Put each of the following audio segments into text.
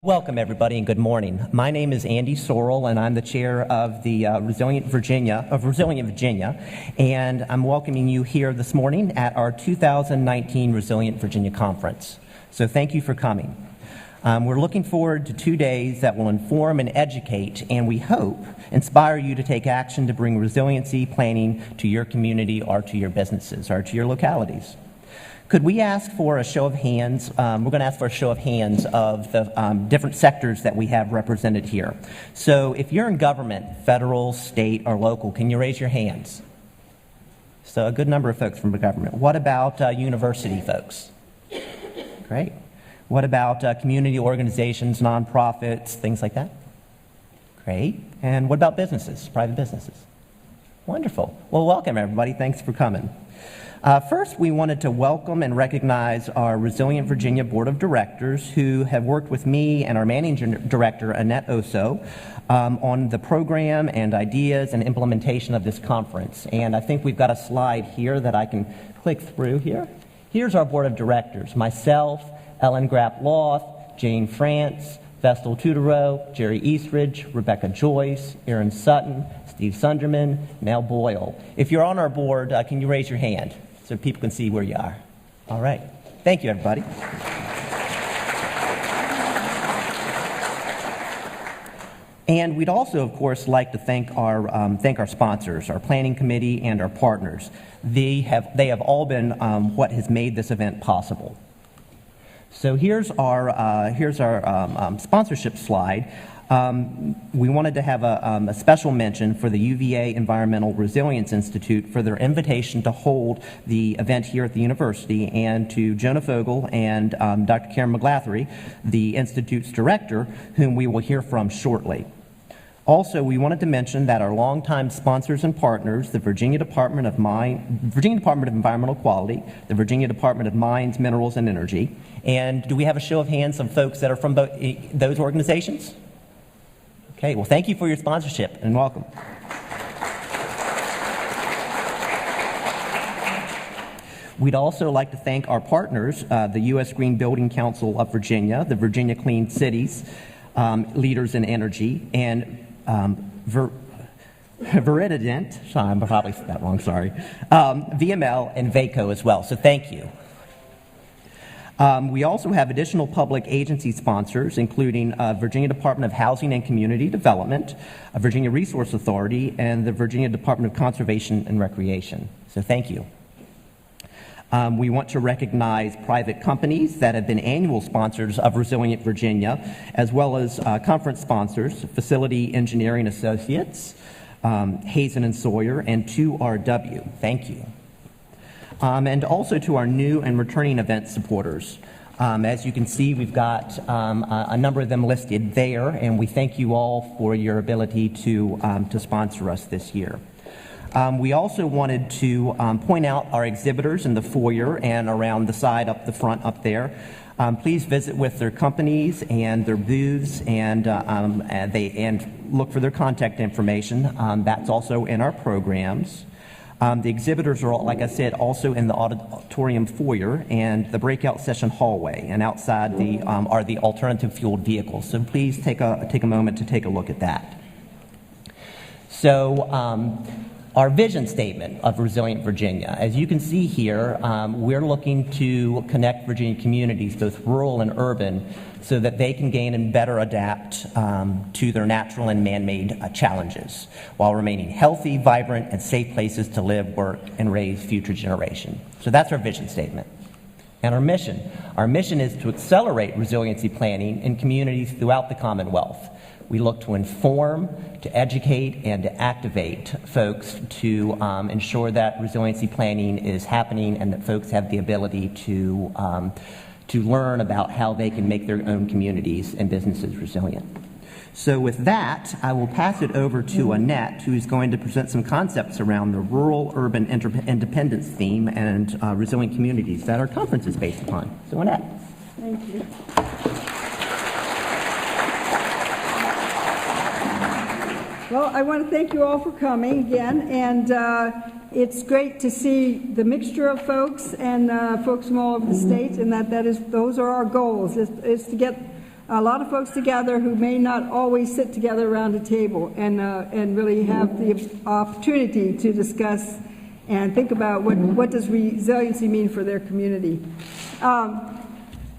Welcome, everybody, and good morning. My name is Andy Sorrell, and I'm the chair of the Resilient Virginia, and I'm welcoming you here this morning at our 2019 Resilient Virginia Conference. So thank you for coming. We're looking forward to 2 days that will inform and educate, and we hope inspire you to take action to bring resiliency planning to your community or to your businesses or to your localities. Could we ask for a show of hands? We're going to ask for a show of hands of the different sectors that we have represented here. So if you're in government, federal, state, or local, can you raise your hands? So a good number of folks from the government. What about university folks? Great. What about community organizations, nonprofits, things like that? Great. And what about businesses, private businesses? Wonderful. Well, welcome, everybody. Thanks for coming. First, we wanted to welcome and recognize our Resilient Virginia Board of Directors who have worked with me and our Managing Director, Annette Osso, on the program and ideas and implementation of this conference. And I think we've got a slide here that I can click through here. Here's our Board of Directors: myself, Ellen Grapp-Loth, Jane France, Vestal Tudorow, Jerry Eastridge, Rebecca Joyce, Aaron Sutton, Steve Sunderman, Mel Boyle. If you're on our board, can you raise your hand so people can see where you are? All right. Thank you, everybody. And we'd also, of course, like to thank our sponsors, our planning committee, and our partners. They have all been what has made this event possible. So here's our sponsorship slide. We wanted to have a special mention for the UVA Environmental Resilience Institute for their invitation to hold the event here at the university, and to Jonah Fogel and Dr. Karen McGlathery, the Institute's director, whom we will hear from shortly. Also, we wanted to mention that our longtime sponsors and partners, the Virginia Department of Environmental Quality, the Virginia Department of Mines, Minerals, and Energy. And do we have a show of hands of folks that are from those organizations? Okay, well, thank you for your sponsorship, and welcome. We'd also like to thank our partners, the U.S. Green Building Council of Virginia, the Virginia Clean Cities Leaders in Energy, and Verident, I probably said that wrong, sorry, VML and VACO as well, so thank you. We also have additional public agency sponsors, including Virginia Department of Housing and Community Development, Virginia Resource Authority, and the Virginia Department of Conservation and Recreation. So thank you. We want to recognize private companies that have been annual sponsors of Resilient Virginia, as well as conference sponsors, Facility Engineering Associates, Hazen and Sawyer, and 2RW. Thank you. And also to our new and returning event supporters. As you can see, we've got a number of them listed there, and we thank you all for your ability to sponsor us this year. We also wanted to point out our exhibitors in the foyer and around the side up the front up there. Please visit with their companies and their booths, and look for their contact information. That's also in our programs. The exhibitors are, like I said, also in the auditorium foyer and the breakout session hallway, and outside are the alternative fueled vehicles. So please take a moment to take a look at that. So our vision statement of Resilient Virginia, as you can see here, we're looking to connect Virginia communities, both rural and urban, so that they can gain and better adapt to their natural and man-made challenges, while remaining healthy, vibrant, and safe places to live, work, and raise future generations. So that's our vision statement. And our mission is to accelerate resiliency planning in communities throughout the Commonwealth. We look to inform, to educate, and to activate folks to ensure that resiliency planning is happening, and that folks have the ability to learn about how they can make their own communities and businesses resilient. So with that, I will pass it over to Annette, who's going to present some concepts around the rural-urban independence theme and resilient communities that our conference is based upon. So Annette. Thank you. Well, I want to thank you all for coming again, and it's great to see the mixture of folks and folks from all over the state, and those are our goals, is to get a lot of folks together who may not always sit together around a table and really have the opportunity to discuss and think about what does resiliency mean for their community.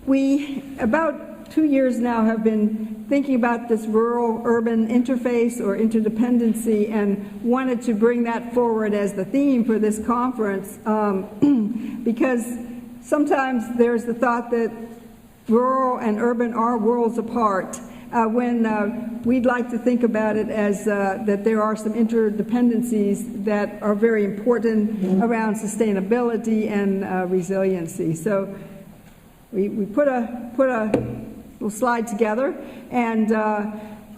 We, about 2 years now, have been thinking about this rural-urban interface or interdependency and wanted to bring that forward as the theme for this conference because sometimes there's the thought that rural and urban are worlds apart when we'd like to think about it as that there are some interdependencies that are very important around sustainability and resiliency. So we put a little slide together and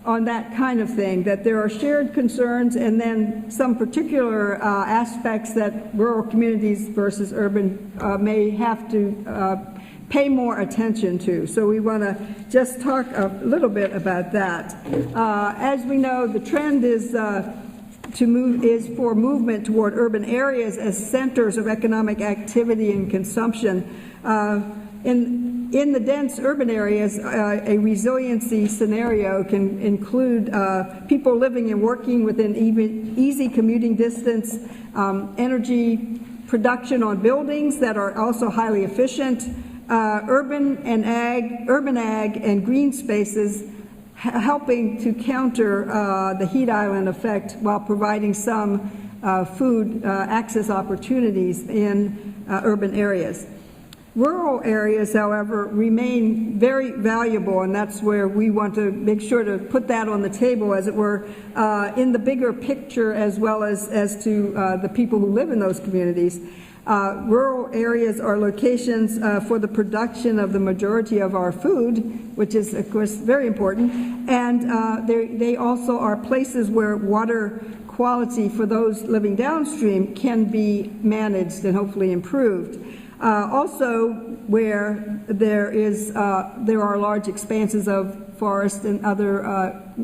on that kind of thing, that there are shared concerns and then some particular aspects that rural communities versus urban may have to pay more attention to. So we want to just talk a little bit about that. As we know, the trend is for movement toward urban areas as centers of economic activity and consumption. In the dense urban areas, a resiliency scenario can include people living and working within easy commuting distance, energy production on buildings that are also highly efficient, urban ag and green spaces helping to counter the heat island effect while providing some food access opportunities in urban areas. Rural areas, however, remain very valuable, and that's where we want to make sure to put that on the table, as it were, in the bigger picture as well as to the people who live in those communities. Rural areas are locations for the production of the majority of our food, which is, of course, very important, and they also are places where water quality for those living downstream can be managed and hopefully improved. Also, where there are large expanses of forest and other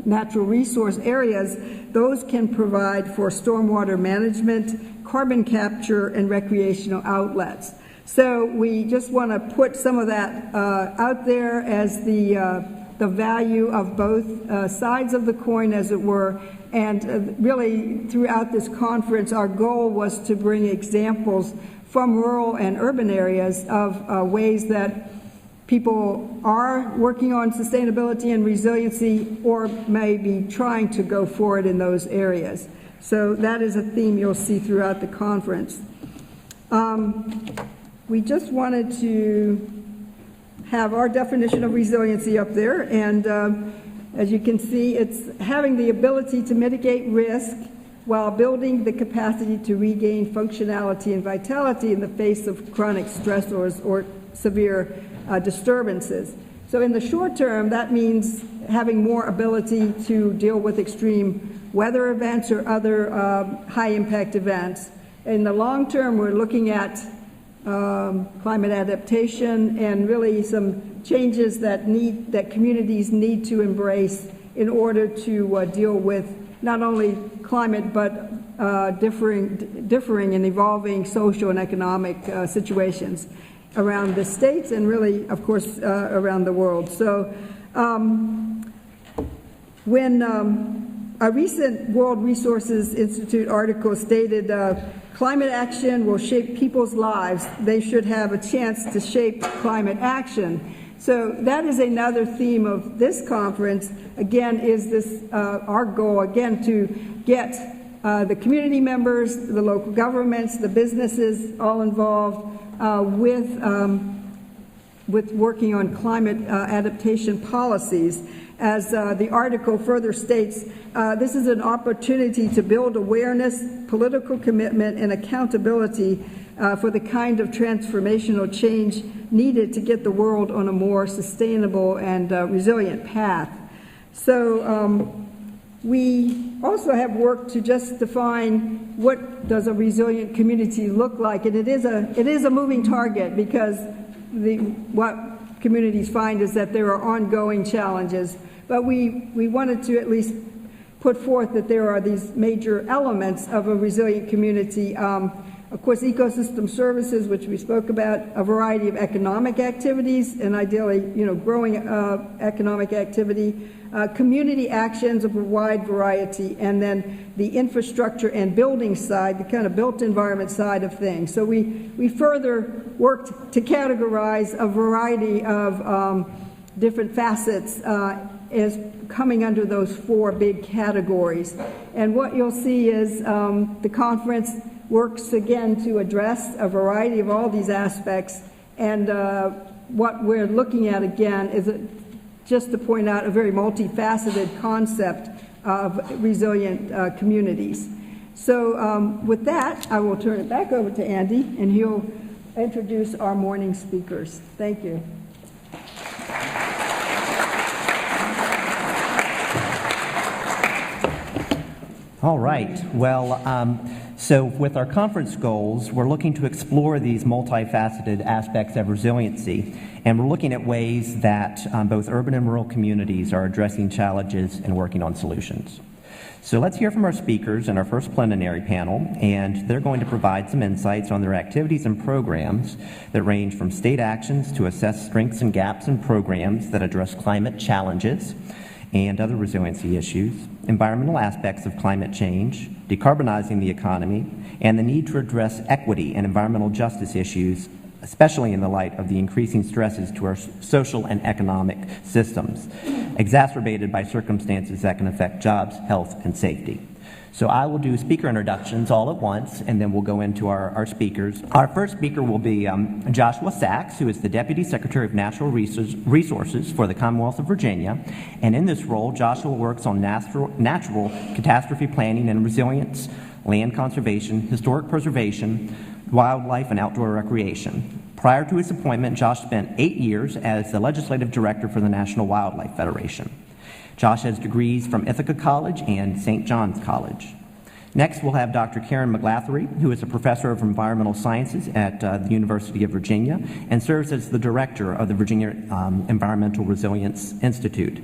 natural resource areas, those can provide for stormwater management, carbon capture, and recreational outlets. So we just want to put some of that out there as the value of both sides of the coin, as it were. And really, throughout this conference, our goal was to bring examples from rural and urban areas of ways that people are working on sustainability and resiliency or may be trying to go forward in those areas. So that is a theme you'll see throughout the conference. We just wanted to have our definition of resiliency up there, and as you can see, it's having the ability to mitigate risk while building the capacity to regain functionality and vitality in the face of chronic stressors or severe disturbances. So in the short term, that means having more ability to deal with extreme weather events or other high-impact events. In the long term, we're looking at climate adaptation and really some changes that communities need to embrace in order to deal with not only climate, but differing and evolving social and economic situations around the states and really, of course, around the world. So when a recent World Resources Institute article stated, climate action will shape people's lives, they should have a chance to shape climate action. So that is another theme of this conference. Again, is this our goal, again, to get the community members, the local governments, the businesses all involved with working on climate adaptation policies. As the article further states, this is an opportunity to build awareness, political commitment, and accountability for the kind of transformational change needed to get the world on a more sustainable and resilient path. So we also have worked to just define what does a resilient community look like, and it is a moving target, because what communities find is that there are ongoing challenges. But we wanted to at least put forth that there are these major elements of a resilient community. Of course, ecosystem services, which we spoke about, a variety of economic activities, and ideally, growing economic activity, community actions of a wide variety, and then the infrastructure and building side, the kind of built environment side of things. So we further worked to categorize a variety of different facets as coming under those 4 big categories. And what you'll see is the conference works again to address a variety of all these aspects, and what we're looking at again is just to point out a very multifaceted concept of resilient communities. So with that, I will turn it back over to Andy, and he'll introduce our morning speakers. Thank you. All right. Well, so with our conference goals, we're looking to explore these multifaceted aspects of resiliency, and we're looking at ways that both urban and rural communities are addressing challenges and working on solutions. So let's hear from our speakers in our first plenary panel, and they're going to provide some insights on their activities and programs that range from state actions to assess strengths and gaps in programs that address climate challenges and other resiliency issues, environmental aspects of climate change, decarbonizing the economy, and the need to address equity and environmental justice issues, especially in the light of the increasing stresses to our social and economic systems, exacerbated by circumstances that can affect jobs, health, and safety. So I will do speaker introductions all at once, and then we'll go into our speakers. Our first speaker will be Joshua Sachs, who is the Deputy Secretary of Natural Resources for the Commonwealth of Virginia. And in this role, Joshua works on natural catastrophe planning and resilience, land conservation, historic preservation, wildlife, and outdoor recreation. Prior to his appointment, Josh spent 8 years as the Legislative Director for the National Wildlife Federation. Josh has degrees from Ithaca College and St. John's College. Next, we'll have Dr. Karen McGlathery, who is a professor of environmental sciences at the University of Virginia and serves as the director of the Virginia Environmental Resilience Institute.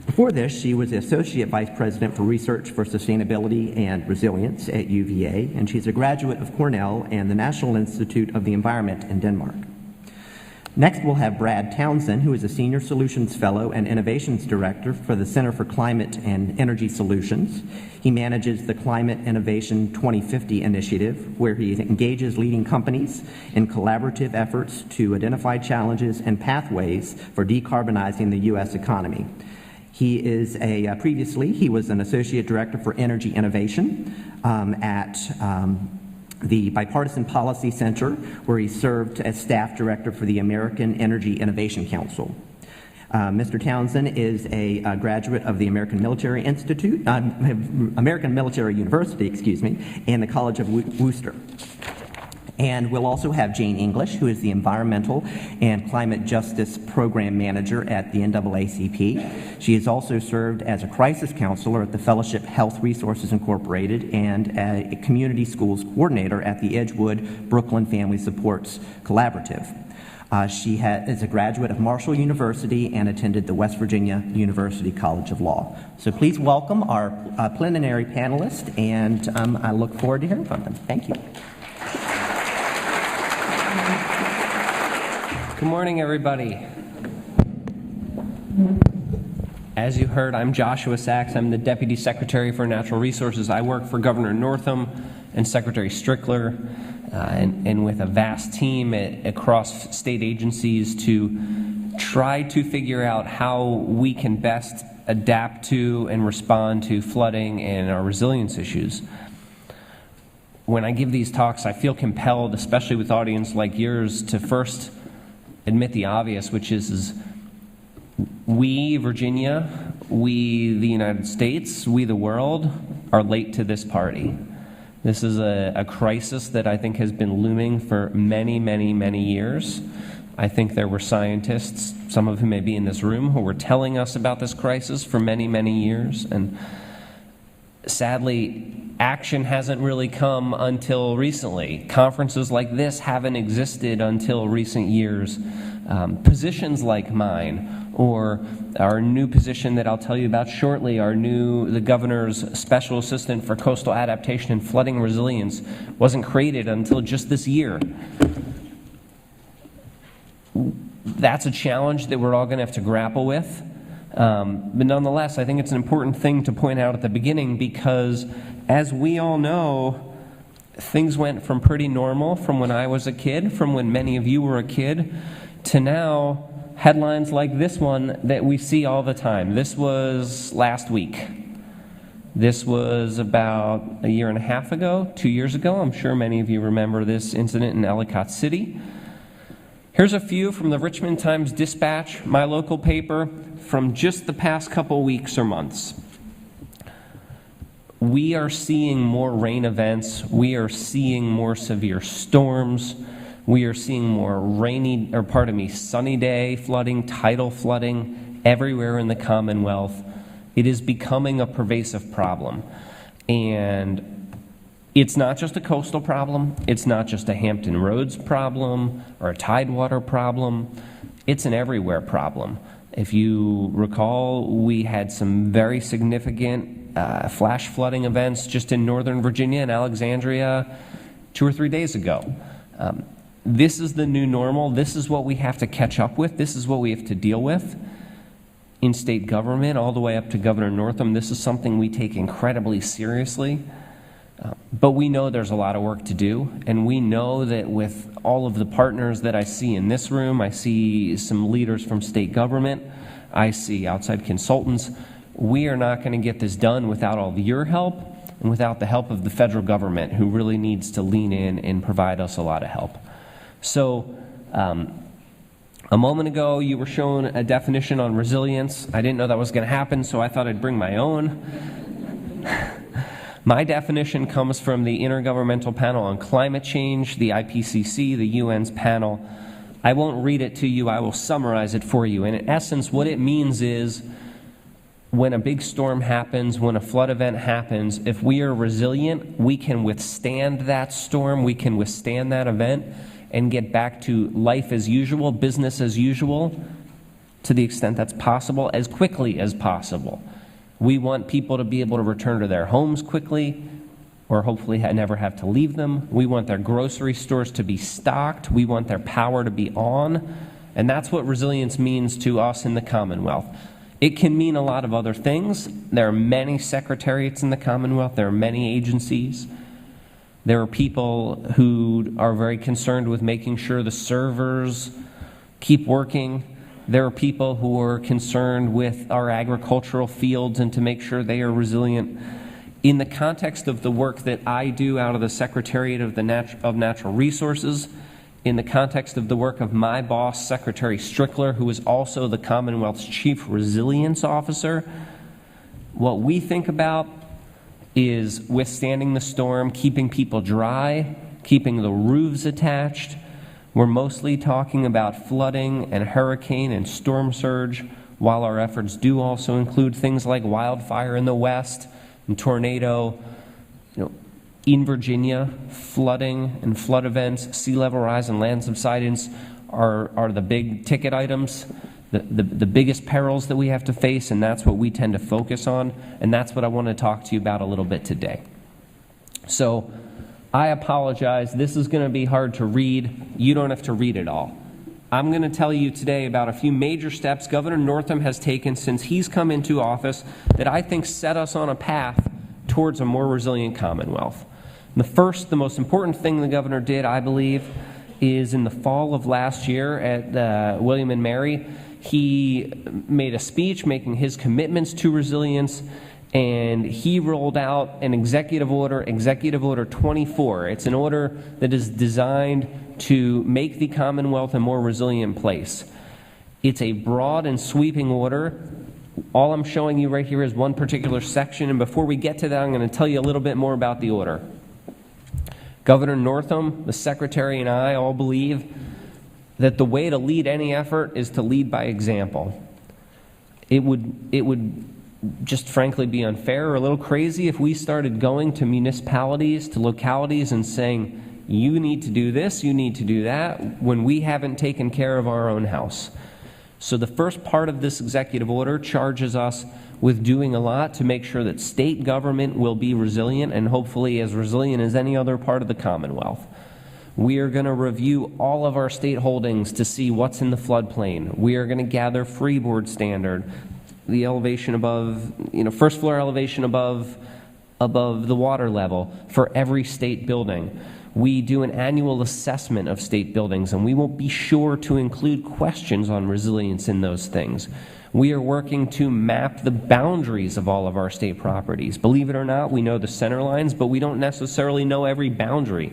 Before this, she was the Associate Vice President for Research for Sustainability and Resilience at UVA, and she's a graduate of Cornell and the National Institute of the Environment in Denmark. Next, we'll have Brad Townsend, who is a Senior Solutions Fellow and Innovations Director for the Center for Climate and Energy Solutions. He manages the Climate Innovation 2050 initiative, where he engages leading companies in collaborative efforts to identify challenges and pathways for decarbonizing the U.S. economy. He is previously, he was an Associate Director for Energy Innovation at the Bipartisan Policy Center, where he served as staff director for the American Energy Innovation Council. Mr. Townsend is a graduate of the American Military Institute, American Military University, and the College of Worcester. And we'll also have Jane English, who is the Environmental and Climate Justice Program Manager at the NAACP. She has also served as a crisis counselor at the Fellowship Health Resources Incorporated and a community schools coordinator at the Edgewood Brooklyn Family Supports Collaborative. She is a graduate of Marshall University and attended the West Virginia University College of Law. So please welcome our plenary panelists, and I look forward to hearing from them. Thank you. Good morning, everybody. As you heard, I'm Joshua Sachs. I'm the Deputy Secretary for Natural Resources. I work for Governor Northam and Secretary Strickler, and with a vast team across state agencies to try to figure out how we can best adapt to and respond to flooding and our resilience issues. When I give these talks, I feel compelled, especially with audience like yours, to first admit the obvious, which is we, Virginia, we, the United States, we, the world, are late to this party. This is a crisis that I think has been looming for many, many, many years. I think there were scientists, some of whom may be in this room, who were telling us about this crisis for many, many years. And sadly, action hasn't really come until recently. Conferences like this haven't existed until recent years. positions like mine, or our new position that I'll tell you about shortly, the governor's special assistant for coastal adaptation and flooding resilience, wasn't created until just this year. That's a challenge that we're all going to have to grapple with. But nonetheless, I think it's an important thing to point out at the beginning, because as we all know, things went from pretty normal from when I was a kid, from when many of you were a kid, to now headlines like this one that we see all the time. This was last week. This was about a year and a half ago, 2 years ago. I'm sure many of you remember this incident in Ellicott City. Here's a few from the Richmond Times-Dispatch, my local paper, from just the past couple weeks or months. We are seeing more rain events. We are seeing more severe storms. We are seeing more sunny day flooding, tidal flooding everywhere in the Commonwealth. It is becoming a pervasive problem. And it's not just a coastal problem. It's not just a Hampton Roads problem or a Tidewater problem. It's an everywhere problem. If you recall, we had some very significant flash flooding events just in Northern Virginia and Alexandria 2 or 3 days ago. This is the new normal. This is what we have to catch up with. This is what we have to deal with. In state government, all the way up to Governor Northam, this is something we take incredibly seriously. But we know there's a lot of work to do, and we know that with all of the partners that I see in this room, I see some leaders from state government, I see outside consultants, we are not going to get this done without all of your help and without the help of the federal government, who really needs to lean in and provide us a lot of help. So, a moment ago, you were shown a definition on resilience. I didn't know that was going to happen, so I thought I'd bring my own. My definition comes from the Intergovernmental Panel on Climate Change, the IPCC, the UN's panel. I won't read it to you. I will summarize it for you. And in essence, what it means is when a big storm happens, when a flood event happens, if we are resilient, we can withstand that storm, we can withstand that event, and get back to life as usual, business as usual, to the extent that's possible, as quickly as possible. We want people to be able to return to their homes quickly, or hopefully never have to leave them. We want their grocery stores to be stocked. We want their power to be on. And that's what resilience means to us in the Commonwealth. It can mean a lot of other things. There are many secretariats in the Commonwealth. There are many agencies. There are people who are very concerned with making sure the servers keep working. There are people who are concerned with our agricultural fields and to make sure they are resilient. In the context of the work that I do out of the Secretariat of Natural Resources, in the context of the work of my boss, Secretary Strickler, who is also the Commonwealth's Chief Resilience Officer, what we think about is withstanding the storm, keeping people dry, keeping the roofs attached. We're mostly talking about flooding and hurricane and storm surge, while our efforts do also include things like wildfire in the west and tornado. In Virginia, flooding and flood events, sea level rise and land subsidence are the big ticket items, the biggest perils that we have to face, and that's what we tend to focus on, and that's what I want to talk to you about a little bit today. So, I apologize, this is going to be hard to read. You don't have to read it all. I'm going to tell you today about a few major steps Governor Northam has taken since he's come into office that I think set us on a path towards a more resilient Commonwealth. The most important thing the governor did, I believe, is in the fall of last year at William and Mary, he made a speech making his commitments to resilience, and he rolled out an Executive Order 24. It's an order that is designed to make the Commonwealth a more resilient place. It's a broad and sweeping order. All I'm showing you right here is one particular section, and before we get to that, I'm going to tell you a little bit more about the order. Governor Northam, the Secretary, and I all believe that the way to lead any effort is to lead by example. It would just frankly be unfair or a little crazy if we started going to municipalities, to localities, and saying, you need to do this, you need to do that, when we haven't taken care of our own house. So the first part of this executive order charges us with doing a lot to make sure that state government will be resilient, and hopefully as resilient as any other part of the Commonwealth. We are going to review all of our state holdings to see what's in the floodplain. We are going to gather freeboard standard, the elevation above, first floor elevation above the water level for every state building. We do an annual assessment of state buildings, and we will be sure to include questions on resilience in those things. We are working to map the boundaries of all of our state properties. Believe it or not, we know the center lines, but we don't necessarily know every boundary.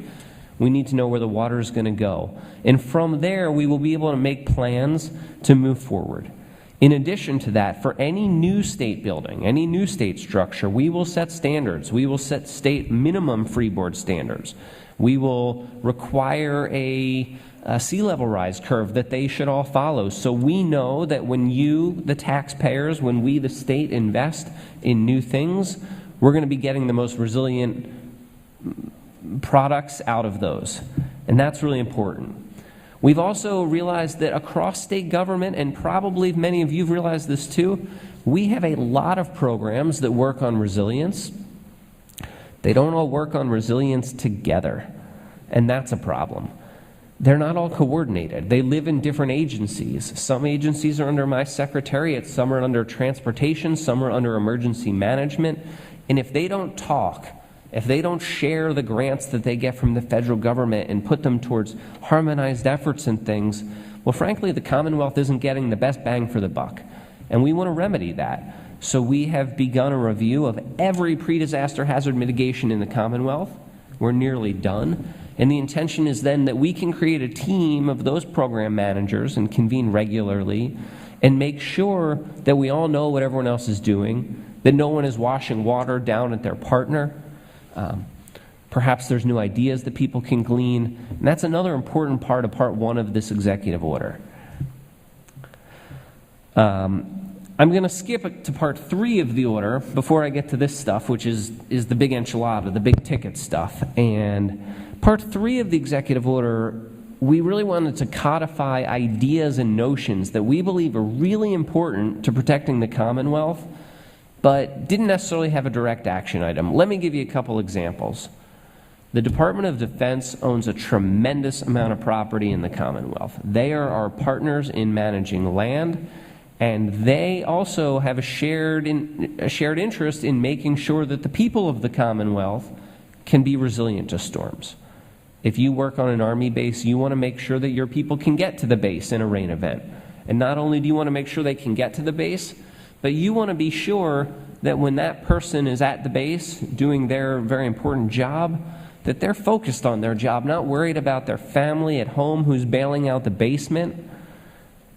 We need to know where the water is going to go. And from there, we will be able to make plans to move forward. In addition to that, for any new state building, any new state structure, we will set standards. We will set state minimum freeboard standards. We will require a sea level rise curve that they should all follow. So we know that when you, the taxpayers, when we, the state, invest in new things, we're going to be getting the most resilient products out of those. And that's really important. We've also realized that across state government, and probably many of you have realized this too, we have a lot of programs that work on resilience. They don't all work on resilience together, and that's a problem. They're not all coordinated. They live in different agencies. Some agencies are under my secretariat, some are under transportation, some are under emergency management, and if they don't talk, if they don't share the grants that they get from the federal government and put them towards harmonized efforts and things, well, frankly, the Commonwealth isn't getting the best bang for the buck. And we want to remedy that. So we have begun a review of every pre-disaster hazard mitigation in the Commonwealth. We're nearly done. And the intention is then that we can create a team of those program managers and convene regularly and make sure that we all know what everyone else is doing, that no one is washing water down at their partner. Perhaps there's new ideas that people can glean. And that's another important part of part one of this executive order. I'm going to skip to part three of the order before I get to this stuff, which is the big enchilada, the big ticket stuff. And part three of the executive order, we really wanted to codify ideas and notions that we believe are really important to protecting the Commonwealth, but didn't necessarily have a direct action item. Let me give you a couple examples. The Department of Defense owns a tremendous amount of property in the Commonwealth. They are our partners in managing land, and they also have a shared interest in making sure that the people of the Commonwealth can be resilient to storms. If you work on an Army base, you want to make sure that your people can get to the base in a rain event. And not only do you want to make sure they can get to the base, but you want to be sure that when that person is at the base doing their very important job, that they're focused on their job, not worried about their family at home who's bailing out the basement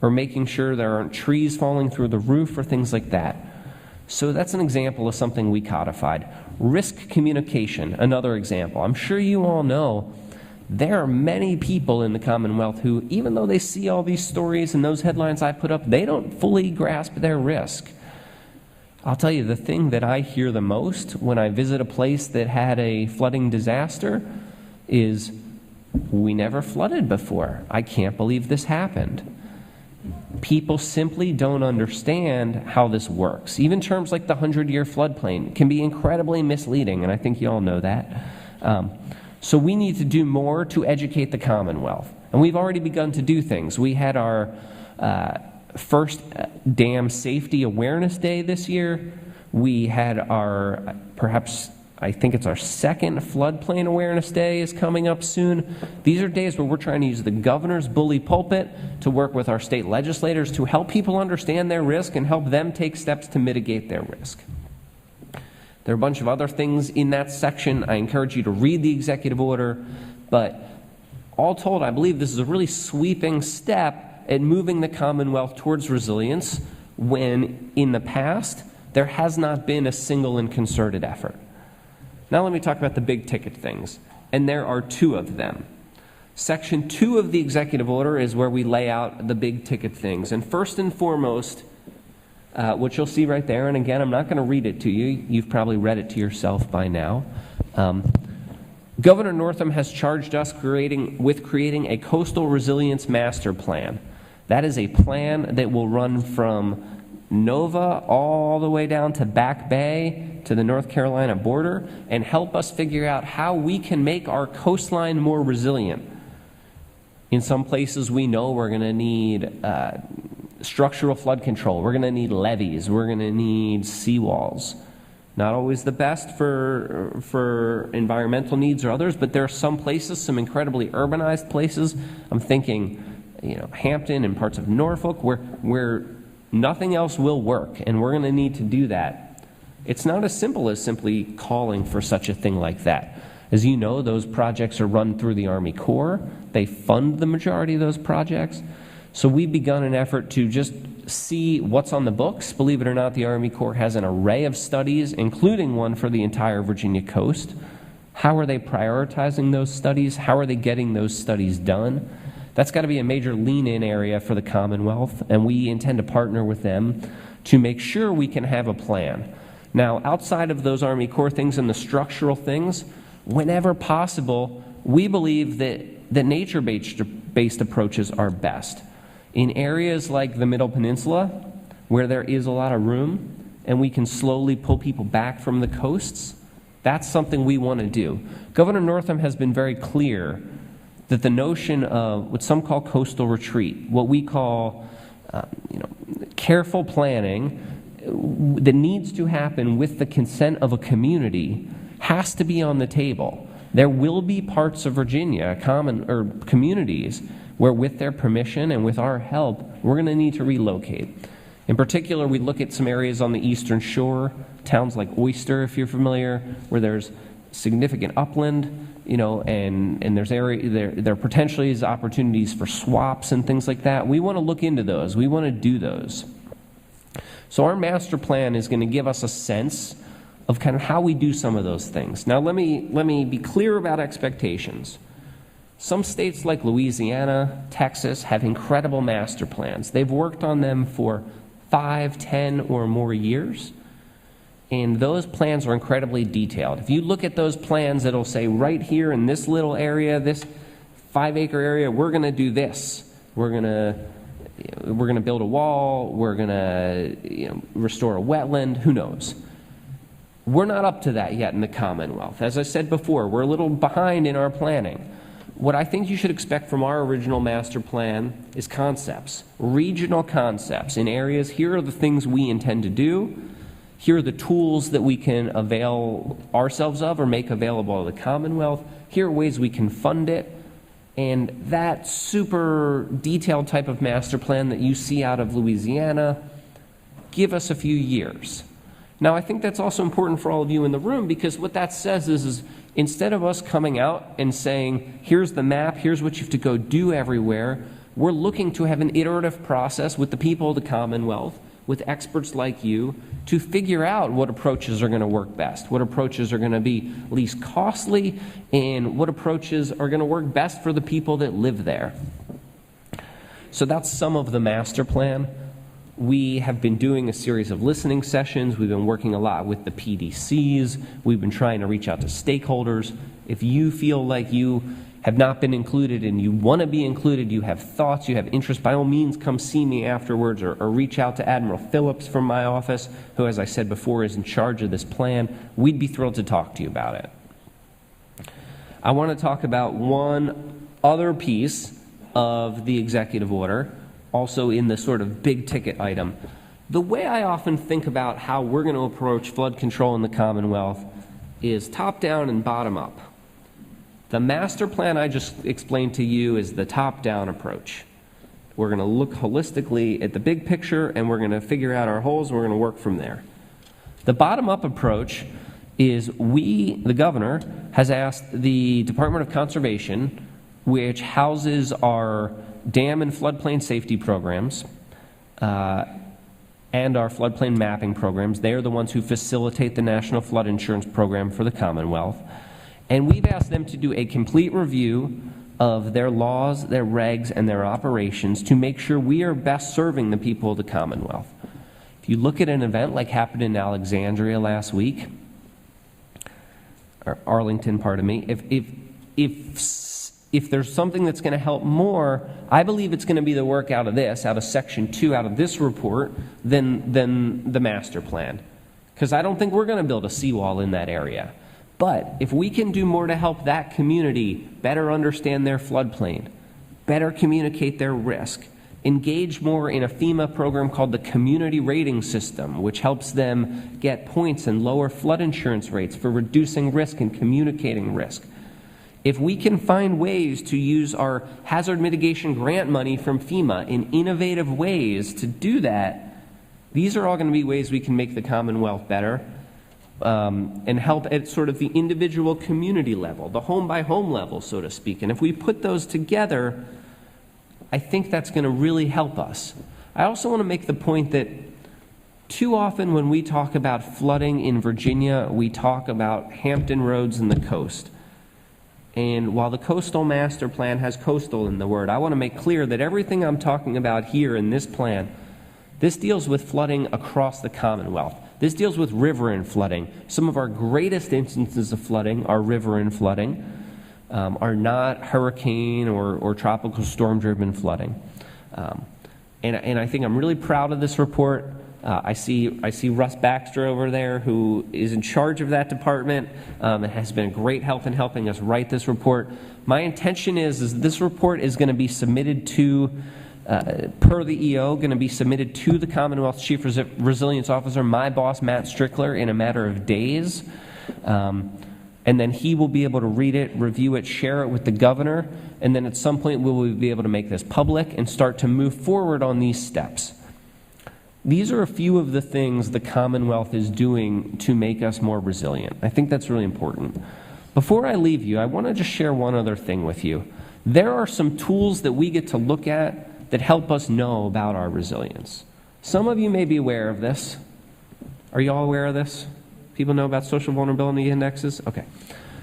or making sure there aren't trees falling through the roof or things like that. So that's an example of something we codified. Risk communication, another example. I'm sure you all know there are many people in the Commonwealth who, even though they see all these stories and those headlines I put up, they don't fully grasp their risk. I'll tell you, the thing that I hear the most when I visit a place that had a flooding disaster is, we never flooded before. I can't believe this happened. People simply don't understand how this works. Even terms like the 100-year floodplain can be incredibly misleading, and I think you all know that. So we need to do more to educate the Commonwealth. And we've already begun to do things. We had our first Dam Safety Awareness Day this year. We had our, I think it's our second Floodplain Awareness Day is coming up soon. These are days where we're trying to use the governor's bully pulpit to work with our state legislators to help people understand their risk and help them take steps to mitigate their risk. There are a bunch of other things in that section. I encourage you to read the executive order, but all told, I believe this is a really sweeping step at moving the Commonwealth towards resilience when, in the past, there has not been a single and concerted effort. Now let me talk about the big ticket things, and there are two of them. Section 2 of the executive order is where we lay out the big ticket things, and first and foremost, what you'll see right there, and again, I'm not going to read it to you. You've probably read it to yourself by now. Governor Northam has charged us with creating a coastal resilience master plan. That is a plan that will run from Nova all the way down to Back Bay to the North Carolina border and help us figure out how we can make our coastline more resilient. In some places we know we're going to need structural flood control. We're going to need levees. We're going to need seawalls. Not always the best for environmental needs or others, but there are some places, some incredibly urbanized places. I'm thinking, Hampton and parts of Norfolk where nothing else will work, and we're going to need to do that. It's not as simple as simply calling for such a thing like that. As you know, those projects are run through the Army Corps. They fund the majority of those projects. So we've begun an effort to just see what's on the books. Believe it or not, the Army Corps has an array of studies, including one for the entire Virginia coast. How are they prioritizing those studies? How are they getting those studies done? That's got to be a major lean-in area for the Commonwealth, and we intend to partner with them to make sure we can have a plan. Now, outside of those Army Corps things and the structural things, whenever possible, we believe that nature-based approaches are best. In areas like the Middle Peninsula, where there is a lot of room, and we can slowly pull people back from the coasts, that's something we want to do. Governor Northam has been very clear that the notion of what some call coastal retreat, what we call careful planning that needs to happen with the consent of a community, has to be on the table. There will be parts of Virginia, communities, where with their permission and with our help, we're going to need to relocate. In particular, we look at some areas on the eastern shore, towns like Oyster, if you're familiar, where there's significant upland, and there potentially is opportunities for swaps and things like that. We want to look into those. We want to do those. So our master plan is going to give us a sense of kind of how we do some of those things. Now, let me be clear about expectations. Some states like Louisiana, Texas have incredible master plans. They've worked on them for 5, 10, or more years. And those plans are incredibly detailed. If you look at those plans, it'll say right here in this little area, this 5-acre area, we're going to do this. We're going to build a wall. We're going to restore a wetland. Who knows? We're not up to that yet in the Commonwealth. As I said before, we're a little behind in our planning. What I think you should expect from our original master plan is concepts, regional concepts in areas. Here are the things we intend to do. Here are the tools that we can avail ourselves of or make available to the Commonwealth. Here are ways we can fund it. And that super detailed type of master plan that you see out of Louisiana, give us a few years. Now, I think that's also important for all of you in the room, because what that says is instead of us coming out and saying, here's the map, here's what you have to go do everywhere, we're looking to have an iterative process with the people of the Commonwealth, with experts like you, to figure out what approaches are going to work best, what approaches are going to be least costly, and what approaches are going to work best for the people that live there. So that's some of the master plan. We have been doing a series of listening sessions. We've been working a lot with the PDCs. We've been trying to reach out to stakeholders. If you feel like you have not been included and you want to be included, you have thoughts, you have interest, by all means come see me afterwards, or reach out to Admiral Phillips from my office, who, as I said before, is in charge of this plan. We'd be thrilled to talk to you about it. I want to talk about one other piece of the executive order, also in the sort of big ticket item. The way I often think about how we're going to approach flood control in the Commonwealth is top-down and bottom-up. The master plan I just explained to you is the top-down approach. We're going to look holistically at the big picture, and we're going to figure out our holes, and we're going to work from there. The bottom-up approach is the governor, has asked the Department of Conservation, which houses our dam and floodplain safety programs, and our floodplain mapping programs. They are the ones who facilitate the National Flood Insurance Program for the Commonwealth. And we've asked them to do a complete review of their laws, their regs, and their operations to make sure we are best serving the people of the Commonwealth. If you look at an event like happened in Alexandria last week, or Arlington, pardon me, if there's something that's going to help more, I believe it's going to be the work out of this, out of Section 2, out of this report, than the master plan. Because I don't think we're going to build a seawall in that area. But if we can do more to help that community better understand their floodplain, better communicate their risk, engage more in a FEMA program called the Community Rating System, which helps them get points and lower flood insurance rates for reducing risk and communicating risk. If we can find ways to use our hazard mitigation grant money from FEMA in innovative ways to do that, these are all going to be ways we can make the Commonwealth better and help at sort of the individual community level, the home-by-home level, so to speak. And if we put those together, I think that's going to really help us. I also want to make the point that too often when we talk about flooding in Virginia, we talk about Hampton Roads and the coast. And while the Coastal Master Plan has coastal in the word, I want to make clear that everything I'm talking about here in this plan, this deals with flooding across the Commonwealth. This deals with riverine flooding. Some of our greatest instances of flooding are riverine flooding, are not hurricane or tropical storm-driven flooding. And I think I'm really proud of this report. I see Russ Baxter over there, who is in charge of that department and has been a great help in helping us write this report. My intention is this report is going to be submitted to, per the EO, going to be submitted to the Commonwealth Chief Resilience Officer, my boss, Matt Strickler, in a matter of days. And then he will be able to read it, review it, share it with the governor, and then at some point we will be able to make this public and start to move forward on these steps. These are a few of the things the Commonwealth is doing to make us more resilient. I think that's really important. Before I leave you, I want to just share one other thing with you. There are some tools that we get to look at that help us know about our resilience. Some of you may be aware of this. Are you all aware of this? People know about social vulnerability indexes? Okay.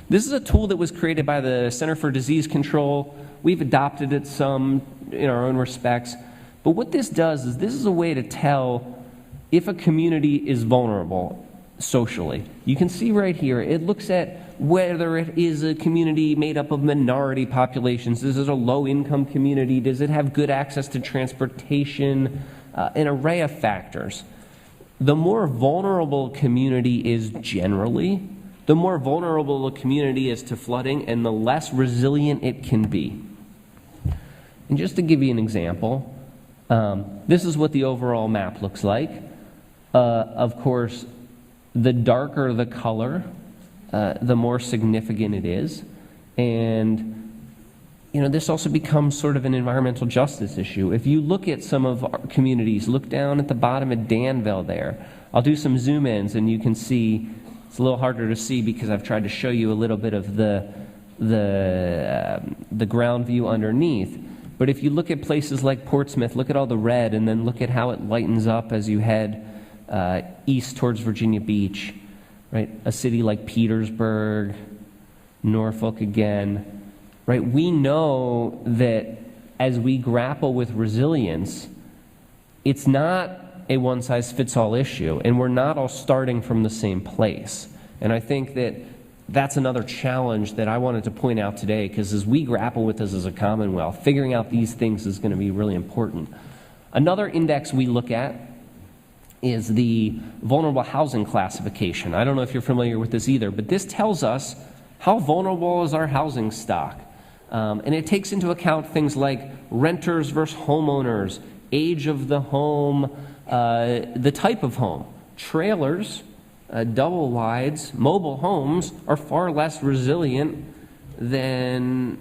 This is a tool that was created by the Center for Disease Control. We've adopted it some in our own respects. But what this does is this is a way to tell if a community is vulnerable socially. You can see right here, it looks at whether it is a community made up of minority populations. Is it a low-income community? Does it have good access to transportation? An array of factors. The more vulnerable a community is generally, the more vulnerable a community is to flooding and the less resilient it can be. And just to give you an example, this is what the overall map looks like. Of course, the darker the color, the more significant it is. And this also becomes sort of an environmental justice issue. If you look at some of our communities, look down at the bottom of Danville there. I'll do some zoom ins and you can see, it's a little harder to see because I've tried to show you a little bit of the ground view underneath. But if you look at places like Portsmouth, look at all the red and then look at how it lightens up as you head east towards Virginia Beach, right? A city like Petersburg, Norfolk again. Right, we know that as we grapple with resilience, it's not a one-size-fits-all issue, and we're not all starting from the same place. And I think that that's another challenge that I wanted to point out today, because as we grapple with this as a Commonwealth, figuring out these things is going to be really important. Another index we look at is the vulnerable housing classification. I don't know if you're familiar with this either, but this tells us how vulnerable is our housing stock. And it takes into account things like renters versus homeowners, age of the home, the type of home. Trailers, double wides, mobile homes are far less resilient than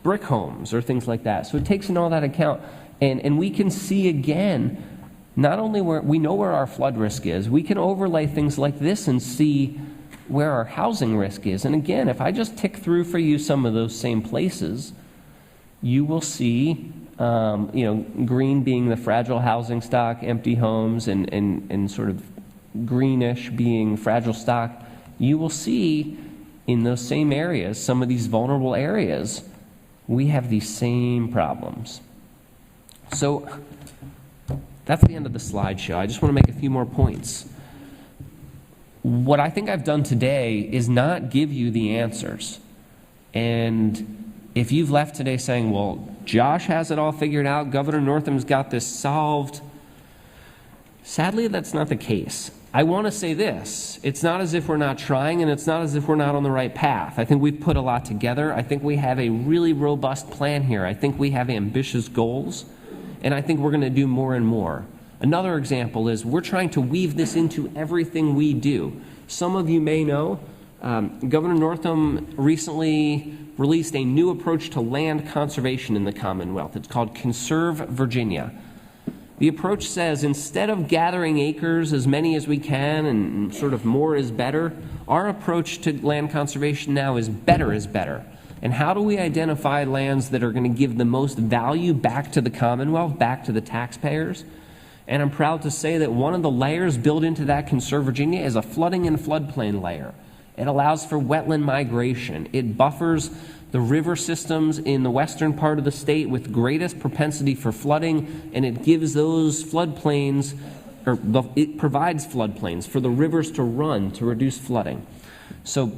brick homes or things like that. So it takes in all that account. And we can see again, not only where we know where our flood risk is, we can overlay things like this and see where our housing risk is. And again, if I just tick through for you some of those same places, you will see, green being the fragile housing stock, empty homes, and sort of greenish being fragile stock. You will see in those same areas, some of these vulnerable areas, we have these same problems. So that's the end of the slideshow. I just want to make a few more points. what I think I've done today is not give you the answers. And if you've left today saying, well, Josh has it all figured out, Governor Northam's got this solved, sadly, that's not the case. I want to say this. It's not as if we're not trying, and it's not as if we're not on the right path. I think we've put a lot together. I think we have a really robust plan here. I think we have ambitious goals, and I think we're going to do more and more. Another example is we're trying to weave this into everything we do. Some of you may know Governor Northam recently released a new approach to land conservation in the Commonwealth. It's called Conserve Virginia. The approach says instead of gathering acres, as many as we can, and sort of more is better, our approach to land conservation now is better is better. And how do we identify lands that are going to give the most value back to the Commonwealth, back to the taxpayers? And I'm proud to say that one of the layers built into that Conserve Virginia is a flooding and floodplain layer. It allows for wetland migration. It buffers the river systems in the western part of the state with greatest propensity for flooding, and it gives those floodplains, it provides floodplains for the rivers to run to reduce flooding. So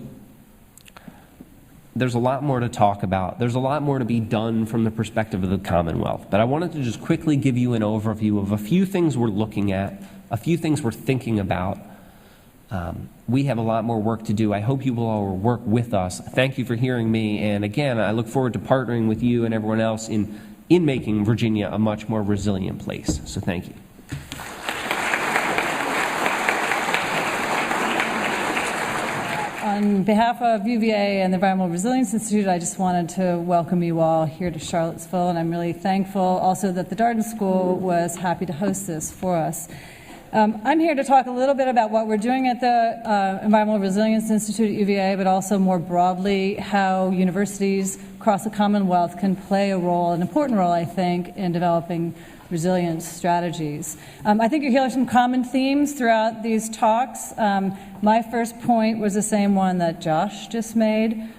there's a lot more to talk about. There's a lot more to be done from the perspective of the Commonwealth. But I wanted to just quickly give you an overview of a few things we're looking at, a few things we're thinking about. We have a lot more work to do. I hope you will all work with us. Thank you for hearing me. And again, I look forward to partnering with you and everyone else in making Virginia a much more resilient place. So thank you. On behalf of UVA and the Environmental Resilience Institute, I just wanted to welcome you all here to Charlottesville, and I'm really thankful also that the Darden School was happy to host this for us. I'm here to talk a little bit about what we're doing at the Environmental Resilience Institute at UVA, but also more broadly how universities across the Commonwealth can play a role, an important role, I think, in developing resilience strategies. I think you hear some common themes throughout these talks. My first point was the same one that Josh just made,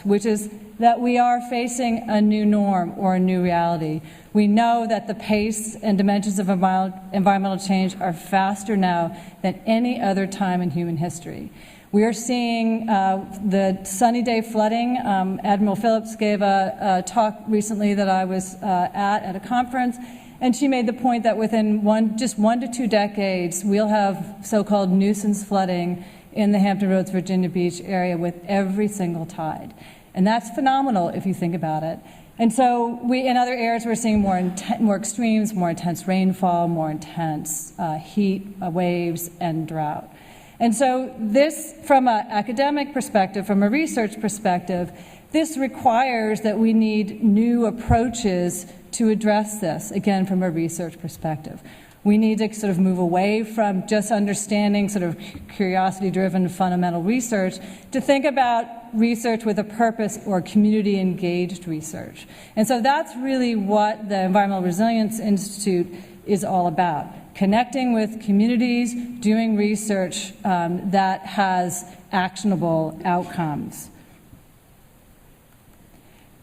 which is that we are facing a new norm or a new reality. We know that the pace and dimensions of environmental change are faster now than any other time in human history. We are seeing the sunny day flooding. Admiral Phillips gave a talk recently that I was at a conference, and she made the point that within just 1 to 2 decades, we'll have so-called nuisance flooding in the Hampton Roads, Virginia Beach area with every single tide. And that's phenomenal if you think about it. And so in other areas, we're seeing more extremes, more intense rainfall, more intense heat waves and drought. And so this, from an academic perspective, from a research perspective, this requires that we need new approaches to address this, again, from a research perspective. We need to sort of move away from just understanding sort of curiosity-driven fundamental research to think about research with a purpose or community-engaged research. And so that's really what the Environmental Resilience Institute is all about, connecting with communities, doing research that has actionable outcomes.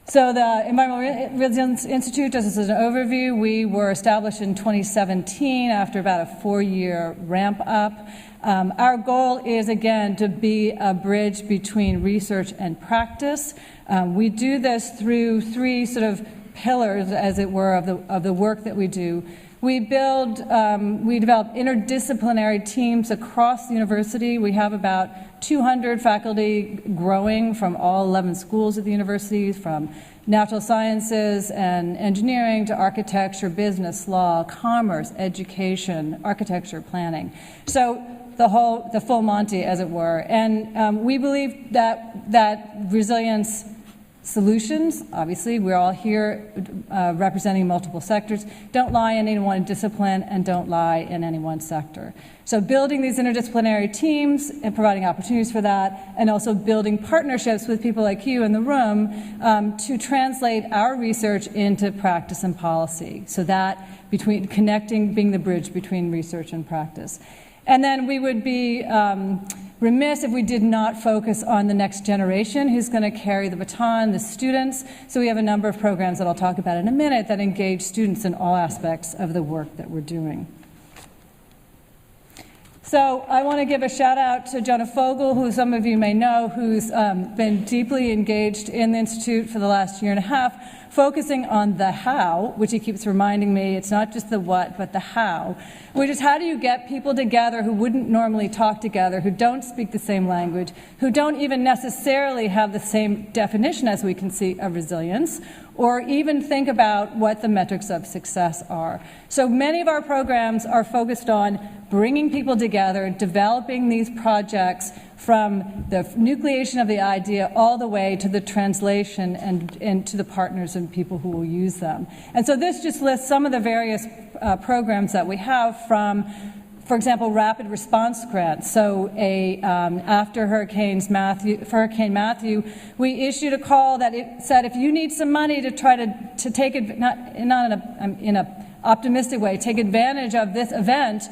So the Environmental Resilience Institute, just as an overview, we were established in 2017 after about a 4-year ramp up. Our goal is, again, to be a bridge between research and practice. We do this through 3 sort of pillars, as it were, of the work that we do. We develop interdisciplinary teams across the university. We have about 200 faculty growing from all 11 schools at the university, from natural sciences and engineering to architecture, business, law, commerce, education, architecture, planning. So the full Monty, as it were. And we believe that resilience solutions, obviously, we're all here representing multiple sectors, don't lie in any one discipline and don't lie in any one sector. So building these interdisciplinary teams and providing opportunities for that, and also building partnerships with people like you in the room to translate our research into practice and policy. So that being the bridge between research and practice. And then we would be remiss if we did not focus on the next generation who's going to carry the baton, the students. So we have a number of programs that I'll talk about in a minute that engage students in all aspects of the work that we're doing. So I want to give a shout out to Jonah Fogel, who some of you may know, who's been deeply engaged in the Institute for the last year and a half, focusing on the how, which he keeps reminding me, it's not just the what, but the how, which is how do you get people together who wouldn't normally talk together, who don't speak the same language, who don't even necessarily have the same definition as we can see of resilience, or even think about what the metrics of success are. So many of our programs are focused on bringing people together, developing these projects from the nucleation of the idea all the way to the translation and to the partners and people who will use them. And so this just lists some of the various programs that we have from, for example, rapid response grants. So after Hurricane Matthew, we issued a call that it said if you need some money to try to take it, not in an optimistic way, take advantage of this event,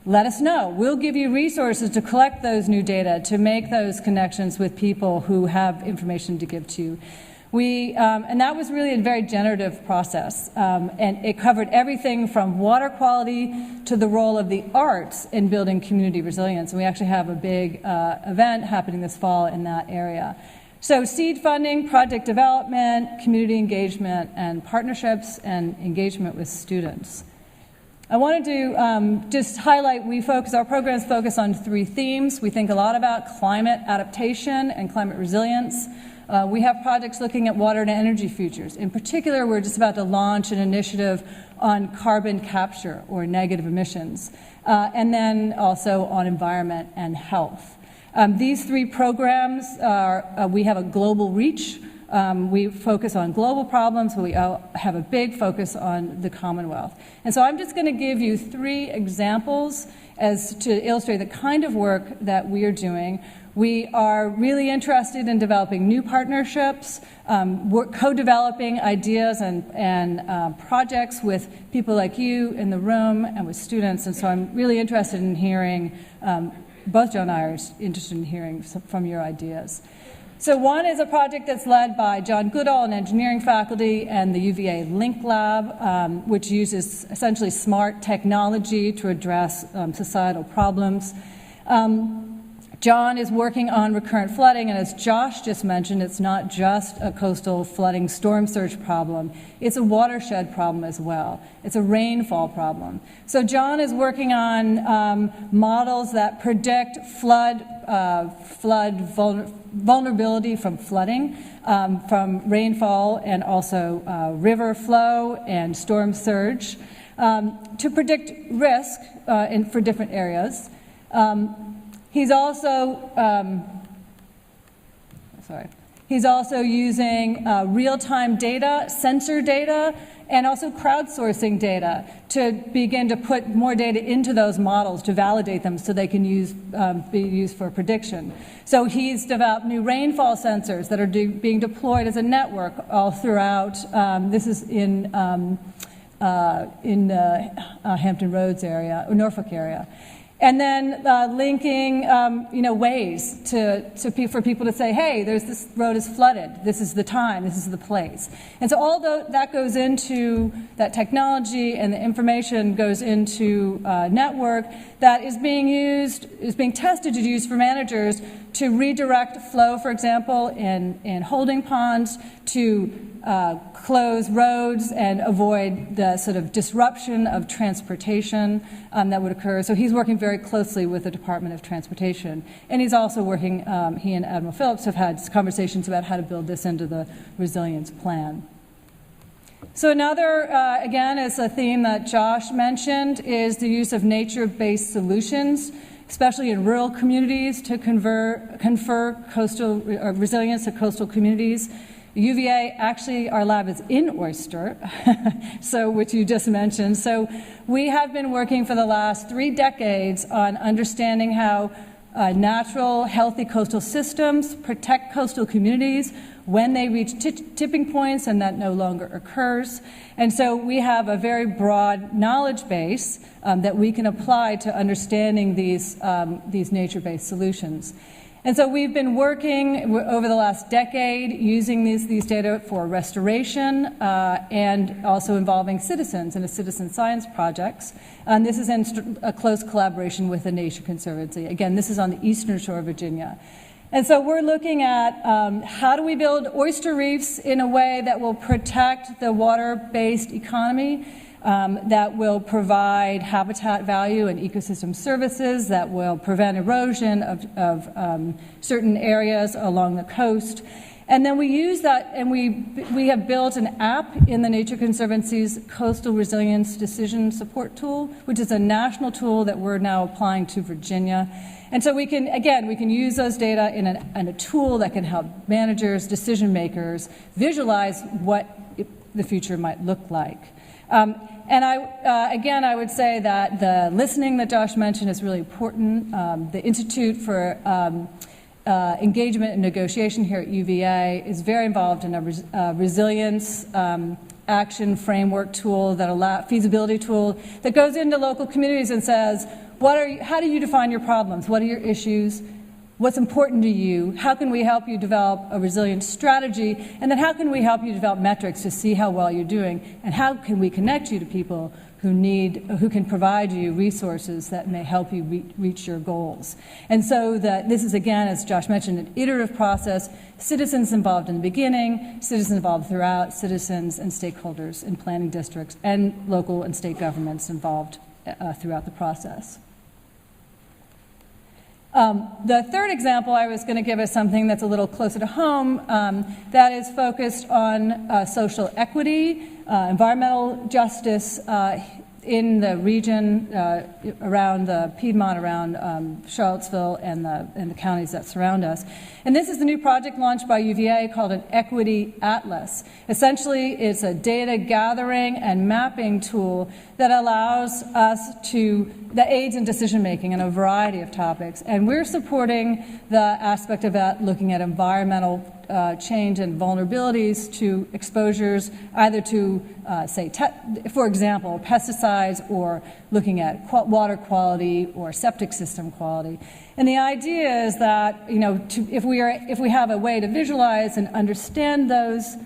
let us know. We'll give you resources to collect those new data, to make those connections with people who have information to give to you. And that was really a very generative process, and it covered everything from water quality to the role of the arts in building community resilience. And we actually have a big event happening this fall in that area. So seed funding, project development, community engagement, and partnerships and engagement with students. I wanted to just highlight, our programs focus on 3 themes. We think a lot about climate adaptation and climate resilience. We have projects looking at water and energy futures. In particular, we're just about to launch an initiative on carbon capture or negative emissions, and then also on environment and health. These 3 programs we have a global reach. We focus on global problems, but we have a big focus on the Commonwealth. And so I'm just going to give you 3 examples as to illustrate the kind of work that we are doing. We are really interested in developing new partnerships, co-developing ideas and projects with people like you in the room and with students. And so I'm really interested in hearing, both Joe and I are interested in hearing from your ideas. So one is a project that's led by John Goodall, an engineering faculty, and the UVA Link Lab, which uses essentially smart technology to address societal problems. John is working on recurrent flooding, and as Josh just mentioned, it's not just a coastal flooding storm surge problem. It's a watershed problem as well. It's a rainfall problem. So John is working on models that predict flood vulnerability from flooding, from rainfall, and also river flow and storm surge, to predict risk for different areas. He's also using real-time data, sensor data, and also crowdsourcing data to begin to put more data into those models to validate them so they can be used for prediction. So he's developed new rainfall sensors that are being deployed as a network all throughout. This is in Hampton Roads area, or Norfolk area. And then linking, ways for people to say, hey, this road is flooded. This is the time. This is the place. And so all that goes into that technology, and the information goes into a network that is being tested to use for managers to redirect flow, for example, in holding ponds, to close roads and avoid the sort of disruption of transportation that would occur. So he's working very closely with the Department of Transportation. And he's also working, he and Admiral Phillips have had conversations about how to build this into the resilience plan. So another, again, is a theme that Josh mentioned, is the use of nature-based solutions, especially in rural communities, to confer coastal resilience to coastal communities. UVA, actually, our lab is in Oyster, which you just mentioned. So we have been working for the last 3 decades on understanding how natural, healthy coastal systems protect coastal communities when they reach tipping points, and that no longer occurs. And so we have a very broad knowledge base that we can apply to understanding these nature-based solutions. And so we've been working over the last decade using these data for restoration and also involving citizens in a citizen science projects. And this is in a close collaboration with the Nature Conservancy. Again, this is on the eastern shore of Virginia. And so we're looking at how do we build oyster reefs in a way that will protect the water-based economy, that will provide habitat value and ecosystem services, that will prevent erosion of certain areas along the coast. And then we use that, and we have built an app in the Nature Conservancy's Coastal Resilience Decision Support Tool, which is a national tool that we're now applying to Virginia. And so we can use those data in a tool that can help managers, decision makers, visualize what the future might look like. And I would say that the listening that Josh mentioned is really important. The Institute for Engagement and Negotiation here at UVA is very involved in a resilience action framework tool, feasibility tool that goes into local communities and says, how do you define your problems? What are your issues? What's important to you? How can we help you develop a resilient strategy? And then how can we help you develop metrics to see how well you're doing? And how can we connect you to people who can provide you resources that may help you reach your goals? And so this is, again, as Josh mentioned, an iterative process. Citizens involved in the beginning, citizens involved throughout, citizens and stakeholders in planning districts, and local and state governments involved throughout the process. The third example I was going to give is something that's a little closer to home, that is focused on social equity, environmental justice in the region around the Piedmont, around Charlottesville, and the counties that surround us. And this is the new project launched by UVA called an Equity Atlas. Essentially, it's a data gathering and mapping tool that allows us that aids in decision making on a variety of topics. And we're supporting the aspect of that, looking at environmental change and vulnerabilities to exposures, either to, for example, pesticides, or looking at water quality or septic system quality. And the idea is that, if we have a way to visualize and understand those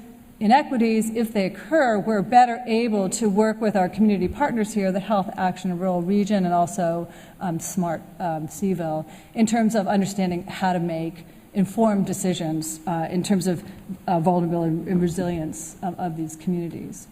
inequities, if they occur, we're better able to work with our community partners here, the Health Action and Rural Region, and also SMART Seville, in terms of understanding how to make informed decisions in terms of vulnerability and resilience of these communities.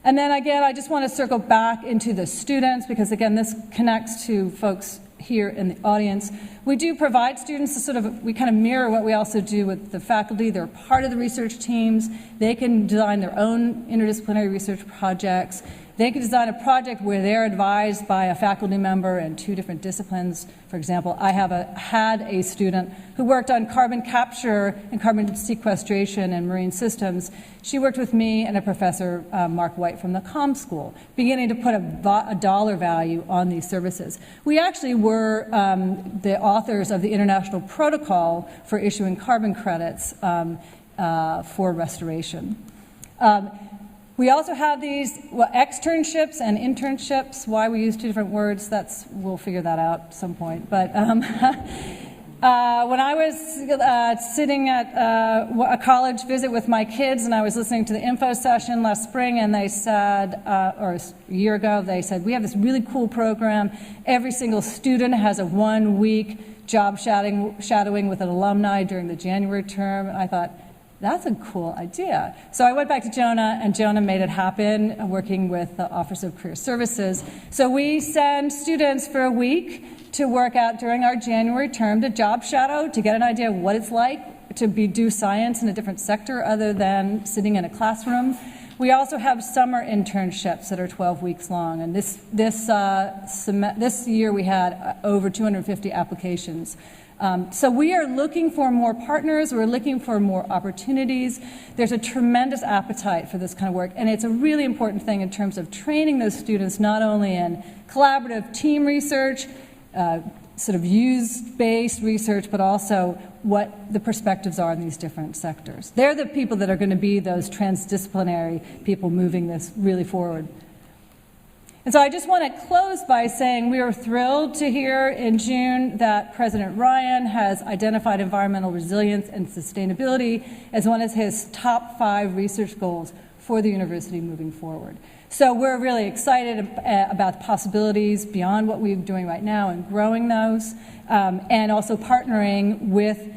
And then again, I just want to circle back into the students, because again, this connects to folks here in the audience. We do provide students we kind of mirror what we also do with the faculty. They're part of the research teams. They can design their own interdisciplinary research projects. They can design a project where they're advised by a faculty member in 2 different disciplines. For example, I had a student who worked on carbon capture and carbon sequestration and marine systems. She worked with me and a professor, Mark White, from the Com School, beginning to put a dollar value on these services. We actually were the authors of the International Protocol for issuing carbon credits for restoration. We also have these externships and internships. Why we use 2 different words, we'll figure that out at some point. But when I was sitting at a college visit with my kids, and I was listening to the info session last spring, and they said, or a year ago, they said, we have this really cool program. Every single student has a 1-week job shadowing with an alumni during the January term. And I thought, that's a cool idea. So I went back to Jonah, and Jonah made it happen, working with the Office of Career Services. So we send students for a week to work out during our January term to job shadow, to get an idea of what it's like to do science in a different sector other than sitting in a classroom. We also have summer internships that are 12 weeks long, and this year we had over 250 applications. So we are looking for more partners. We're looking for more opportunities. There's a tremendous appetite for this kind of work, and it's a really important thing in terms of training those students not only in collaborative team research, sort of use-based research, but also what the perspectives are in these different sectors. They're the people that are going to be those transdisciplinary people moving this really forward. And so I just want to close by saying we are thrilled to hear in June that President Ryan has identified environmental resilience and sustainability as one of his top 5 research goals for the university moving forward. So we're really excited about the possibilities beyond what we're doing right now and growing those, and also partnering with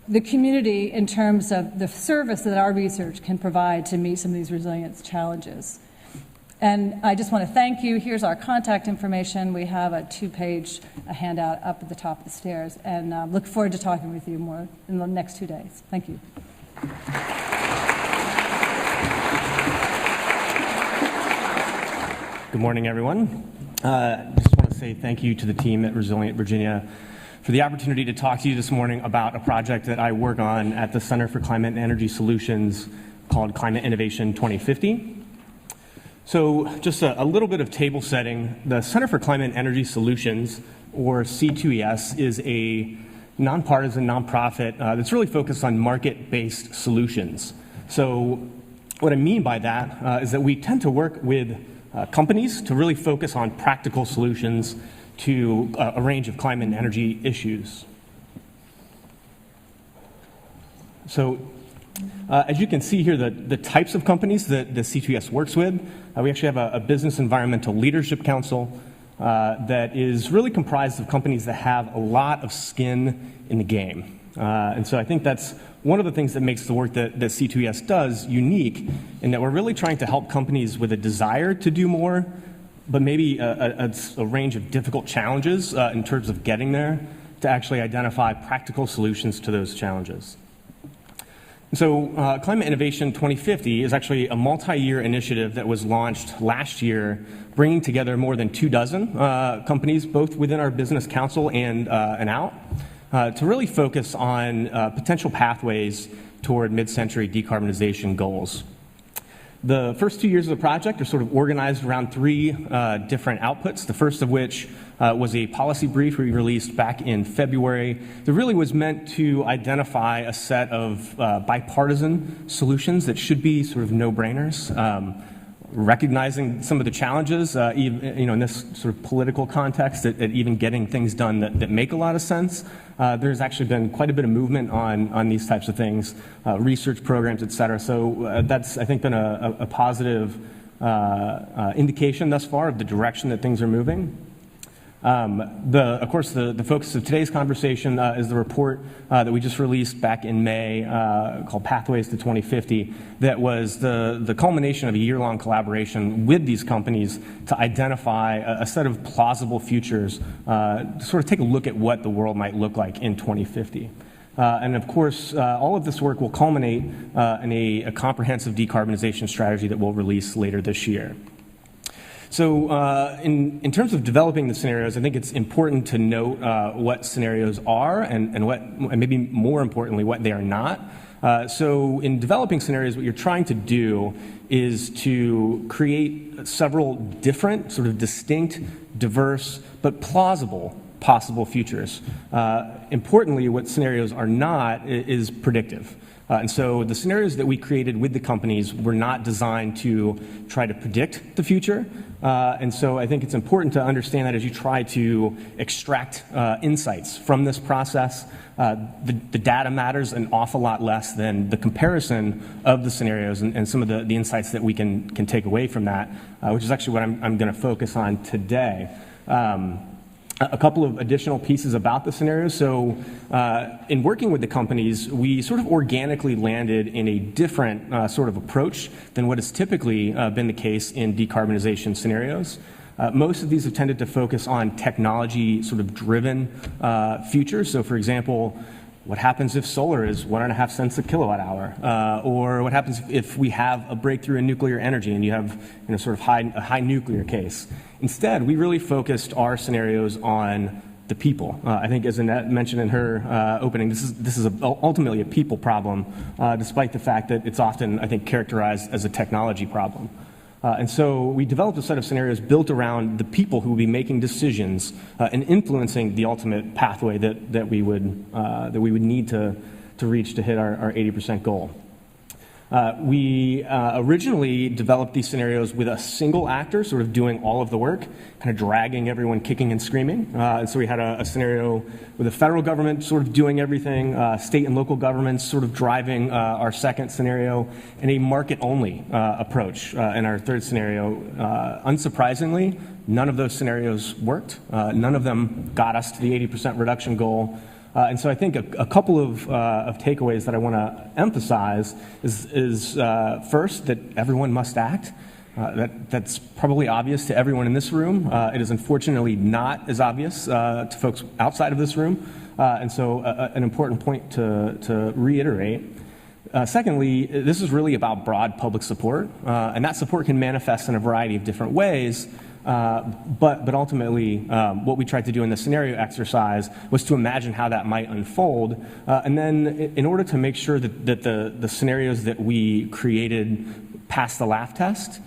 the community in terms of the service that our research can provide to meet some of these resilience challenges. And I just want to thank you. Here's our contact information. We have a 2-page handout up at the top of the stairs, and look forward to talking with you more in the next 2 days. Thank you. Good morning, everyone. Just want to say thank you to the team at Resilient Virginia for the opportunity to talk to you this morning about a project that I work on at the Center for Climate and Energy Solutions called Climate Innovation 2050. So just a little bit of table setting. The Center for Climate and Energy Solutions, or C2ES, is a nonpartisan nonprofit that's really focused on market-based solutions. So what I mean by that is that we tend to work with companies to really focus on practical solutions to a range of climate and energy issues. So as you can see here, the types of companies that the C2ES works with, we actually have a business environmental leadership council that is really comprised of companies that have a lot of skin in the game. And so I think that's one of the things that makes the work that C2ES does unique, in that we're really trying to help companies with a desire to do more, but maybe a range of difficult challenges in terms of getting there, to actually identify practical solutions to those challenges. So Climate Innovation 2050 is actually a multi-year initiative that was launched last year, bringing together more than 24 companies, both within our business council and out, to really focus on potential pathways toward mid-century decarbonization goals. The first 2 years of the project are sort of organized around 3 different outputs, the first of which was a policy brief we released back in February that really was meant to identify a set of bipartisan solutions that should be sort of no-brainers, recognizing some of the challenges, even, in this sort of political context, at even getting things done that make a lot of sense. There's actually been quite a bit of movement on these types of things, research programs, et cetera. So that's, I think, been a positive indication thus far of the direction that things are moving. Of course, the focus of today's conversation is the report that we just released back in May called Pathways to 2050, that was the culmination of a year-long collaboration with these companies to identify a set of plausible futures, to sort of take a look at what the world might look like in 2050. And of course, all of this work will culminate in a comprehensive decarbonization strategy that we'll release later this year. So in terms of developing the scenarios, I think it's important to note what scenarios are and maybe more importantly, what they are not. So in developing scenarios, what you're trying to do is to create several different, sort of distinct, diverse, but plausible possible futures. Importantly, what scenarios are not is predictive. And so the scenarios that we created with the companies were not designed to try to predict the future. And so I think it's important to understand that as you try to extract insights from this process, the data matters an awful lot less than the comparison of the scenarios and some of the insights that we can take away from that, which is actually what I'm going to focus on today. A couple of additional pieces about the scenario. So in working with the companies, we sort of organically landed in a different sort of approach than what has typically been the case in decarbonization scenarios. Most of these have tended to focus on technology sort of driven futures. So for example, what happens if solar is 1.5 cents a kilowatt hour? Or what happens if we have a breakthrough in nuclear energy and you have sort of a high nuclear case? Instead, we really focused our scenarios on the people. I think, as Annette mentioned in her opening, this is ultimately a people problem, despite the fact that it's often, I think, characterized as a technology problem. And so we developed a set of scenarios built around the people who will be making decisions and influencing the ultimate pathway that we would need to reach to hit our 80% goal. We originally developed these scenarios with a single actor sort of doing all of the work, kind of dragging everyone kicking and screaming. And so we had a scenario with the federal government sort of doing everything, state and local governments sort of driving our second scenario, and a market-only approach in our third scenario. Unsurprisingly, none of those scenarios worked. None of them got us to the 80% reduction goal. And so I think a couple of takeaways that I want to emphasize is first, that everyone must act. That's probably obvious to everyone in this room. It is unfortunately not as obvious to folks outside of this room. And so an important point to reiterate. Secondly, this is really about broad public support, and that support can manifest in a variety of different ways. But ultimately, what we tried to do in the scenario exercise was to imagine how that might unfold. And then in order to make sure that the scenarios that we created passed the laugh test,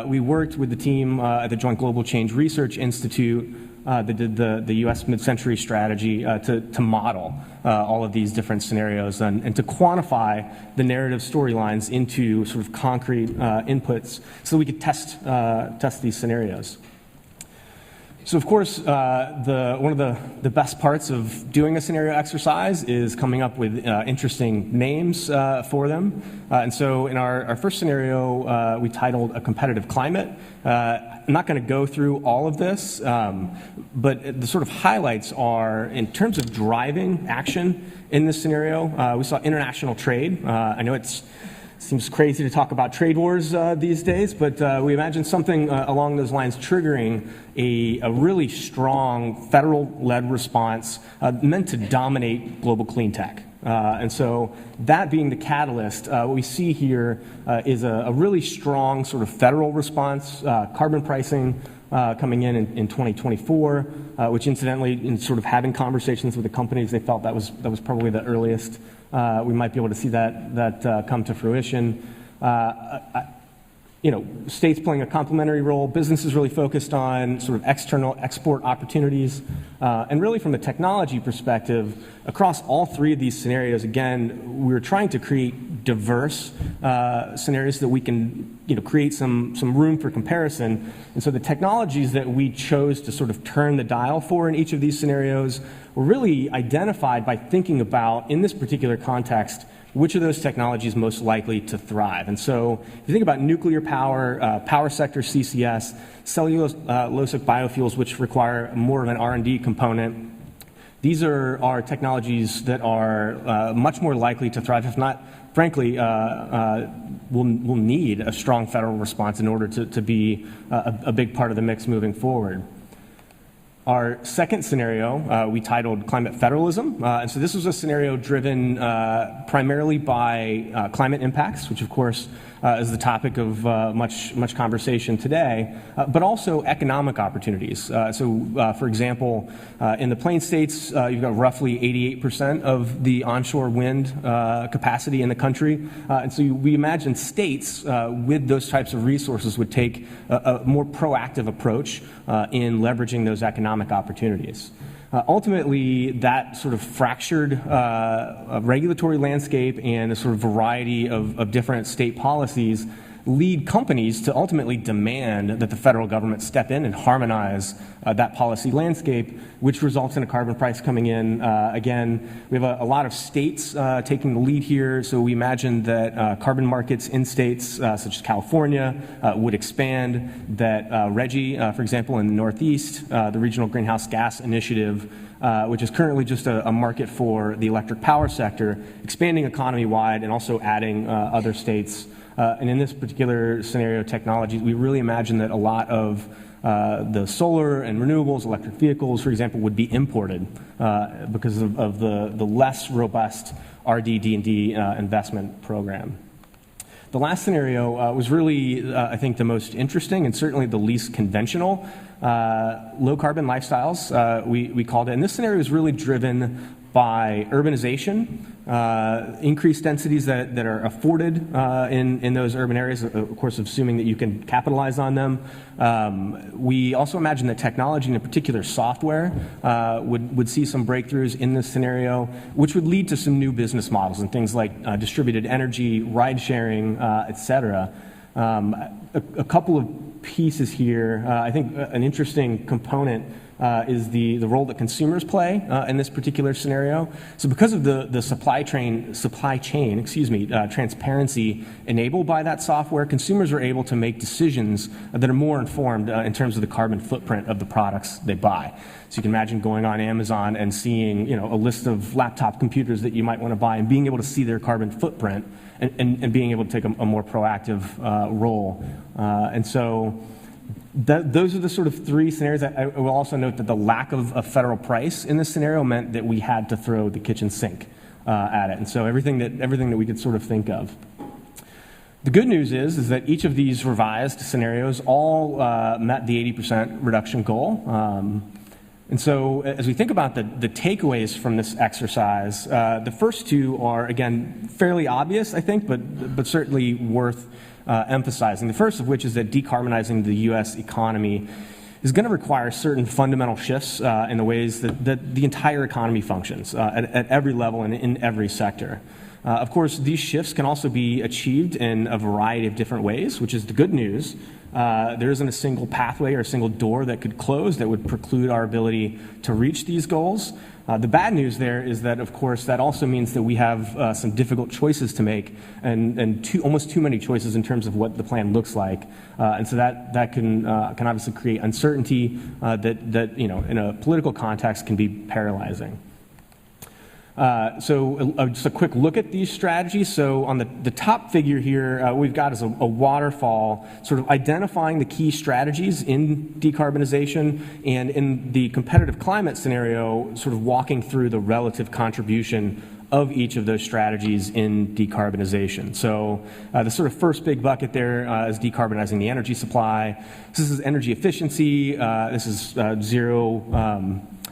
we worked with the team at the Joint Global Change Research Institute that did the U.S. Mid-Century Strategy to model all of these different scenarios and to quantify the narrative storylines into sort of concrete inputs so we could test these scenarios. So, of course, one of the best parts of doing a scenario exercise is coming up with interesting names for them. And so in our first scenario, we titled A Competitive Climate. I'm not going to go through all of this, but the sort of highlights are, in terms of driving action in this scenario, we saw international trade. I know it seems crazy to talk about trade wars these days, but we imagine something along those lines triggering a really strong federal-led response meant to dominate global clean tech. And so that being the catalyst, what we see here is a really strong sort of federal response, carbon pricing coming in 2024, which incidentally, in sort of having conversations with the companies, they felt that was probably the earliest we might be able to see that come to fruition. States playing a complementary role, businesses really focused on sort of external export opportunities, and really from a technology perspective, across all three of these scenarios, again, we're trying to create diverse scenarios so that we can create some room for comparison. And so the technologies that we chose to sort of turn the dial for in each of these scenarios were really identified by thinking about, in this particular context, which of those technologies most likely to thrive. And so if you think about nuclear power, power sector CCS, cellulosic biofuels, which require more of an R&D component, these are technologies that are much more likely to thrive, if not, frankly, will need a strong federal response in order to be a big part of the mix moving forward. Our second scenario, we titled Climate Federalism. And so this was a scenario driven primarily by climate impacts, which of course is the topic of much conversation today, but also economic opportunities. So for example, in the Plain States, you've got roughly 88% of the onshore wind capacity in the country. And so we imagine states with those types of resources would take a more proactive approach in leveraging those economic opportunities. Ultimately, that sort of fractured regulatory landscape and a sort of variety of different state policies lead companies to ultimately demand that the federal government step in and harmonize that policy landscape, which results in a carbon price coming in. Again, we have a lot of states taking the lead here, so we imagine that carbon markets in states such as California would expand, that RGGI, for example, in the Northeast, the Regional Greenhouse Gas Initiative, which is currently just a market for the electric power sector, expanding economy-wide and also adding other states. And in this particular scenario technology, we really imagine that a lot of the solar and renewables, electric vehicles, for example, would be imported because of the less robust RD&D investment program. The last scenario was really, I think, the most interesting and certainly the least conventional. low carbon lifestyles, we called it. And this scenario is really driven by urbanization, increased densities that are afforded in those urban areas, of course, assuming that you can capitalize on them. We also imagine that technology, and in particular software, would see some breakthroughs in this scenario, which would lead to some new business models and things like distributed energy, ride sharing, et cetera. A couple of pieces here. I think an interesting component is the role that consumers play in this particular scenario. So because of the supply chain, transparency enabled by that software, consumers are able to make decisions that are more informed in terms of the carbon footprint of the products they buy. So you can imagine going on Amazon and seeing, a list of laptop computers that you might want to buy and being able to see their carbon footprint and being able to take a more proactive role. And so those are the sort of three scenarios. I will also note that the lack of a federal price in this scenario meant that we had to throw the kitchen sink at it. And so everything that we could sort of think of. The good news is that each of these revised scenarios all met the 80% reduction goal. And so as we think about the takeaways from this exercise, the first two are, again, fairly obvious, I think, but certainly worth emphasizing. The first of which is that decarbonizing the U.S. economy is going to require certain fundamental shifts in the ways that the entire economy functions at every level and in every sector. Of course, these shifts can also be achieved in a variety of different ways, which is the good news. There isn't a single pathway or a single door that could close that would preclude our ability to reach these goals. The bad news there is that, of course, that also means that we have some difficult choices to make and almost too many choices in terms of what the plan looks like. And so that can obviously create uncertainty that in a political context can be paralyzing. So just a quick look at these strategies. So on the top figure here, what we've got is a waterfall sort of identifying the key strategies in decarbonization, and in the competitive climate scenario, sort of walking through the relative contribution of each of those strategies in decarbonization. So the sort of first big bucket there is decarbonizing the energy supply. This is energy efficiency. This is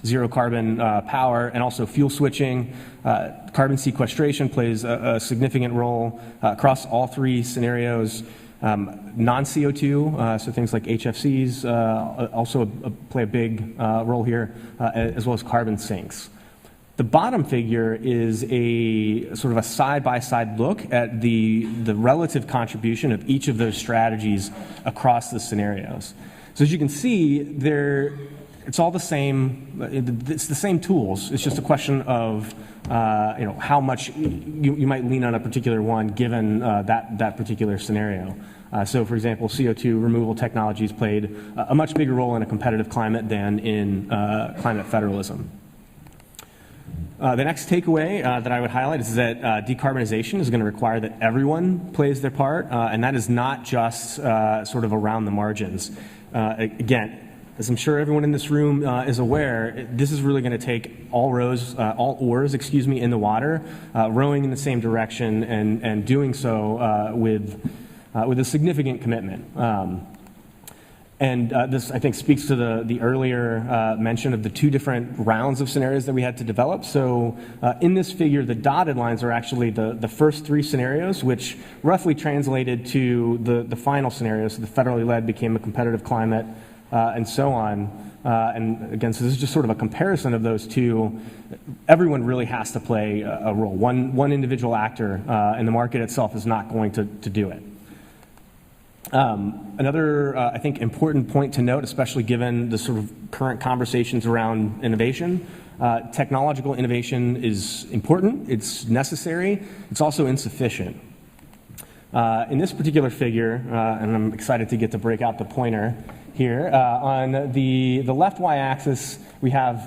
zero carbon power, and also fuel switching. Carbon sequestration plays a significant role across all three scenarios. Non-CO2, so things like HFCs also play a big role here, as well as carbon sinks. The bottom figure is a sort of a side-by-side look at the relative contribution of each of those strategies across the scenarios. So as you can see, it's all the same. It's the same tools. It's just a question of how much you might lean on a particular one given that particular scenario. So, for example, CO2 removal technologies played a much bigger role in a competitive climate than in climate federalism. The next takeaway that I would highlight is that decarbonization is going to require that everyone plays their part, and that is not just sort of around the margins. Again, as I'm sure everyone in this room is aware, this is really going to take all oars, in the water, rowing in the same direction, and doing so with a significant commitment. And this, I think, speaks to the earlier mention of the two different rounds of scenarios that we had to develop. So in this figure, the dotted lines are actually the first three scenarios, which roughly translated to the final scenario. So the federally led became a competitive climate, and so on. And again, so this is just sort of a comparison of those two. Everyone really has to play a role. One individual actor in the market itself is not going to do it. Another, I think, important point to note, especially given the sort of current conversations around innovation, technological innovation is important, it's necessary, it's also insufficient. In this particular figure, and I'm excited to get to break out the pointer here, on the left y-axis, we have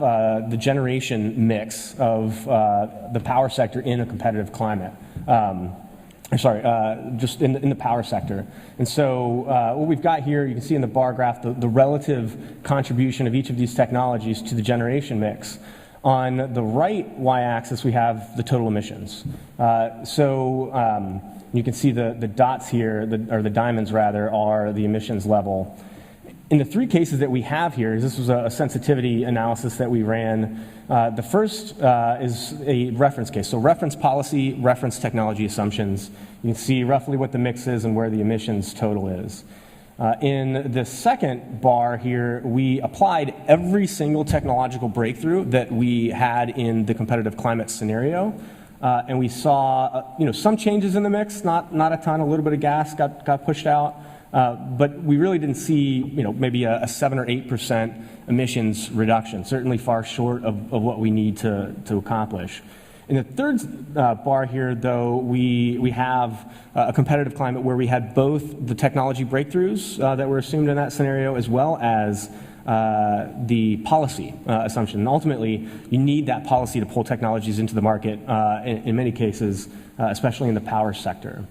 the generation mix of the power sector in a competitive climate. Just in the power sector. And so what we've got here, you can see in the bar graph, the relative contribution of each of these technologies to the generation mix. On the right y-axis, we have the total emissions. You can see the dots here, or the diamonds rather, are the emissions level. In the three cases that we have here, this was a sensitivity analysis that we ran. The first is a reference case. So reference policy, reference technology assumptions. You can see roughly what the mix is and where the emissions total is. In the second bar here, we applied every single technological breakthrough that we had in the competitive climate scenario. And we saw some changes in the mix, not a ton, a little bit of gas got pushed out. But we really didn't see, maybe a 7 or 8% emissions reduction, certainly far short of what we need to accomplish. In the third bar here, though, we have a competitive climate where we had both the technology breakthroughs that were assumed in that scenario as well as the policy assumption. And ultimately, you need that policy to pull technologies into the market in many cases, especially in the power sector.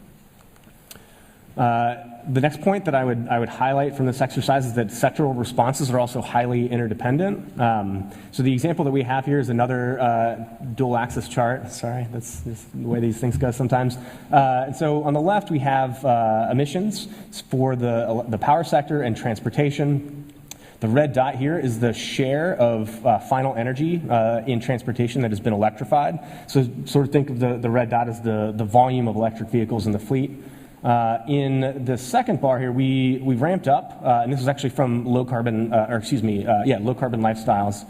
The next point that I would highlight from this exercise is that sectoral responses are also highly interdependent. So the example that we have here is another dual axis chart. Sorry, that's just the way these things go sometimes. And so on the left we have emissions for the power sector and transportation. The red dot here is the share of final energy in transportation that has been electrified. So sort of think of the red dot as the volume of electric vehicles in the fleet. In the second bar here, we ramped up, and this is actually from low carbon lifestyles.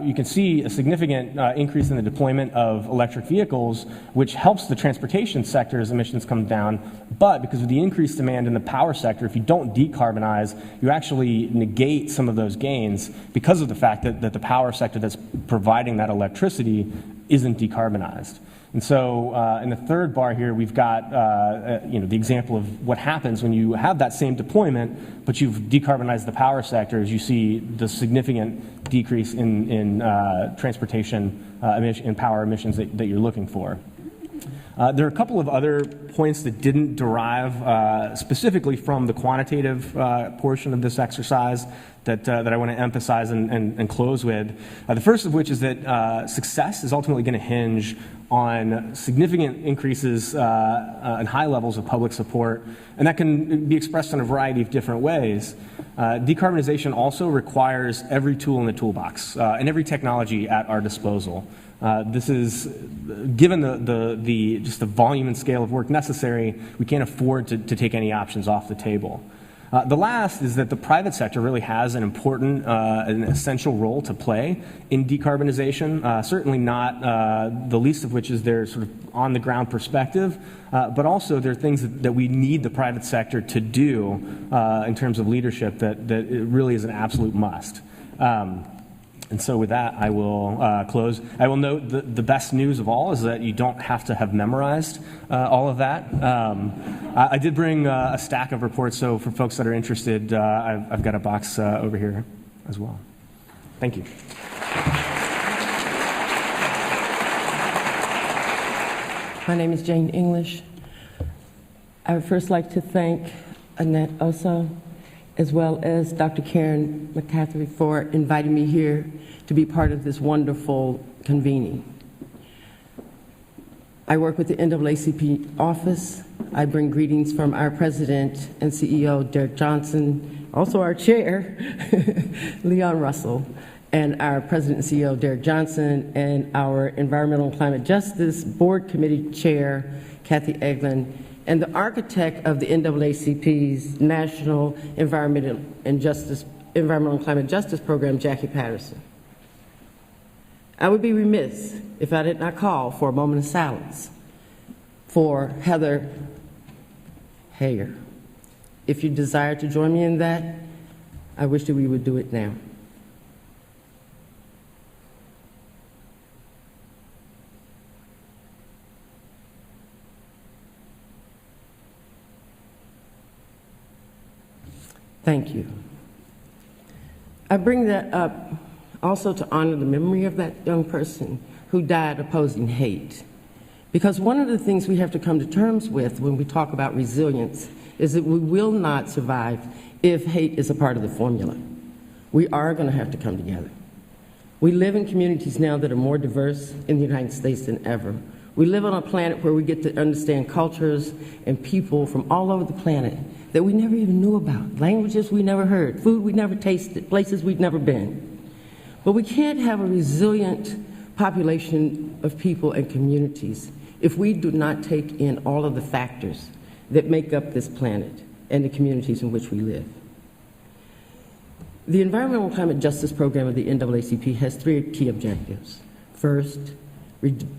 You can see a significant increase in the deployment of electric vehicles, which helps the transportation sector's emissions come down. But because of the increased demand in the power sector, if you don't decarbonize, you actually negate some of those gains because of the fact that the power sector that's providing that electricity isn't decarbonized. And so in the third bar here, we've got the example of what happens when you have that same deployment, but you've decarbonized the power sector, as you see the significant decrease in transportation and power emissions that you're looking for. There are a couple of other points that didn't derive specifically from the quantitative portion of this exercise that I want to emphasize and close with. The first of which is that success is ultimately going to hinge on significant increases and high levels of public support, and that can be expressed in a variety of different ways. Decarbonization also requires every tool in the toolbox and every technology at our disposal. This is, given just the volume and scale of work necessary, we can't afford to take any options off the table. The last is that the private sector really has an important an essential role to play in decarbonization, certainly not the least of which is their sort of on-the-ground perspective, but also there are things that we need the private sector to do in terms of leadership that it really is an absolute must. And so with that, I will close. I will note the best news of all is that you don't have to have memorized all of that. I did bring a stack of reports, so for folks that are interested, I've got a box over here as well. Thank you. My name is Jane English. I would first like to thank Annette Osso, as well as Dr. Karen McGlathery for inviting me here to be part of this wonderful convening. I work with the NAACP office. I bring greetings from our president and CEO, Derek Johnson, also our chair, Leon Russell, and our president and CEO, Derek Johnson, and our Environmental and Climate Justice Board Committee Chair, Kathy Eglin, and the architect of the NAACP's National Environmental and Climate Justice Program, Jackie Patterson. I would be remiss if I did not call for a moment of silence for Heather Heyer. If you desire to join me in that, I wish that we would do it now. Thank you. I bring that up also to honor the memory of that young person who died opposing hate. Because one of the things we have to come to terms with when we talk about resilience is that we will not survive if hate is a part of the formula. We are going to have to come together. We live in communities now that are more diverse in the United States than ever. We live on a planet where we get to understand cultures and people from all over the planet that we never even knew about, languages we never heard, food we never tasted, places we'd never been. But we can't have a resilient population of people and communities if we do not take in all of the factors that make up this planet and the communities in which we live. The Environmental and Climate Justice Program of the NAACP has 3 key objectives. First,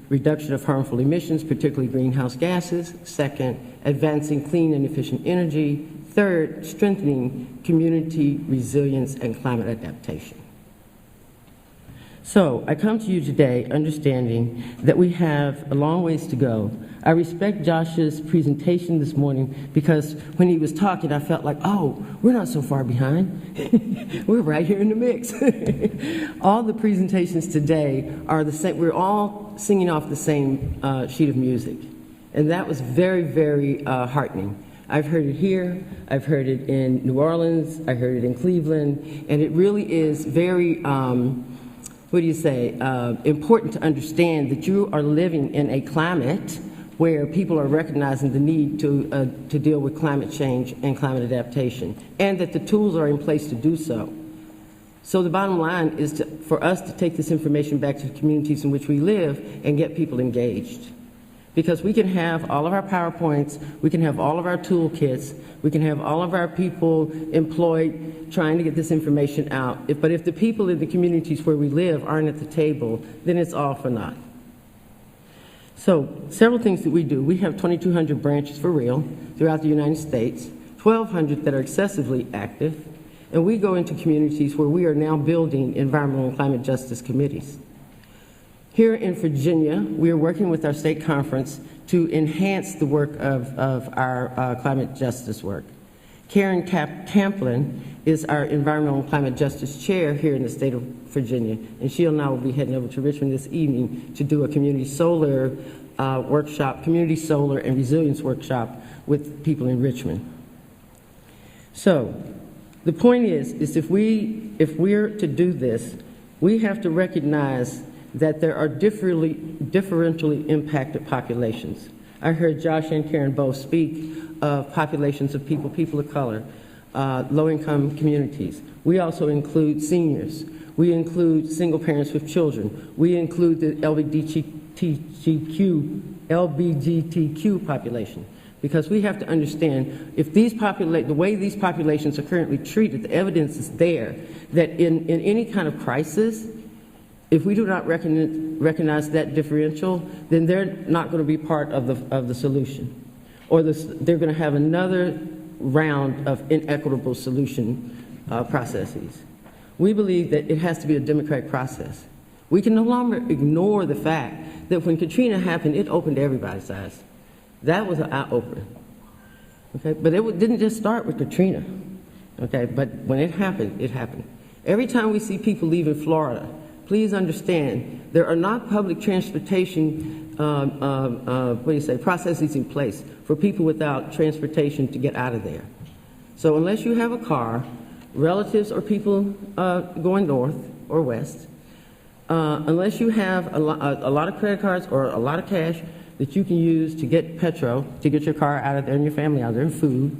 reduction of harmful emissions, particularly greenhouse gases. Second, advancing clean and efficient energy. Third, strengthening community resilience and climate adaptation. So I come to you today understanding that we have a long ways to go. I respect Josh's presentation this morning because when he was talking, I felt like, oh, we're not so far behind. We're right here in the mix. All the presentations today are the same. We're all singing off the same sheet of music. And that was very, very heartening. I've heard it here, I've heard it in New Orleans, I heard it in Cleveland, and it really is very, important to understand that you are living in a climate where people are recognizing the need to deal with climate change and climate adaptation, and that the tools are in place to do so. So the bottom line is for us to take this information back to the communities in which we live and get people engaged. Because we can have all of our PowerPoints, we can have all of our toolkits, we can have all of our people employed trying to get this information out. But if the people in the communities where we live aren't at the table, then it's all for naught. So several things that we do. We have 2,200 branches for real throughout the United States, 1,200 that are excessively active, and we go into communities where we are now building environmental and climate justice committees. Here in Virginia, we are working with our state conference to enhance the work of our climate justice work. Karen Camplin is our environmental and climate justice chair here in the state of Virginia, and she and I will be heading over to Richmond this evening to do a community solar workshop, community solar and resilience workshop with people in Richmond. So the point is if we're to do this, we have to recognize that there are differentially impacted populations. I heard Josh and Karen both speak of populations of people of color, low-income communities. We also include seniors. We include single parents with children. We include the LGBTQ population. Because we have to understand if the way these populations are currently treated, the evidence is there that in any kind of crisis, if we do not recognize that differential, then they're not going to be part of the solution. Or they're going to have another round of inequitable solution processes. We believe that it has to be a democratic process. We can no longer ignore the fact that when Katrina happened, it opened everybody's eyes. That was an eye-opener. Okay? But it didn't just start with Katrina. Okay? But when it happened, it happened. Every time we see people leaving Florida, please understand, there are not public transportation processes in place for people without transportation to get out of there. So unless you have a car, relatives or people going north or west, unless you have a lot of credit cards or a lot of cash that you can use to get petrol, to get your car out of there and your family out of there and food,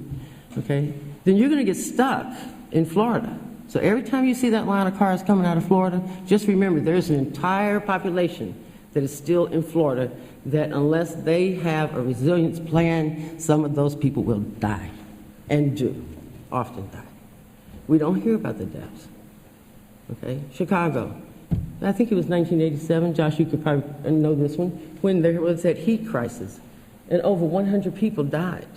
okay, then you're going to get stuck in Florida. So every time you see that line of cars coming out of Florida, just remember there's an entire population that is still in Florida that unless they have a resilience plan, some of those people will die, and do often die. We don't hear about the deaths. Okay, Chicago. I think it was 1987, Josh, you could probably know this one, when there was that heat crisis, and over 100 people died.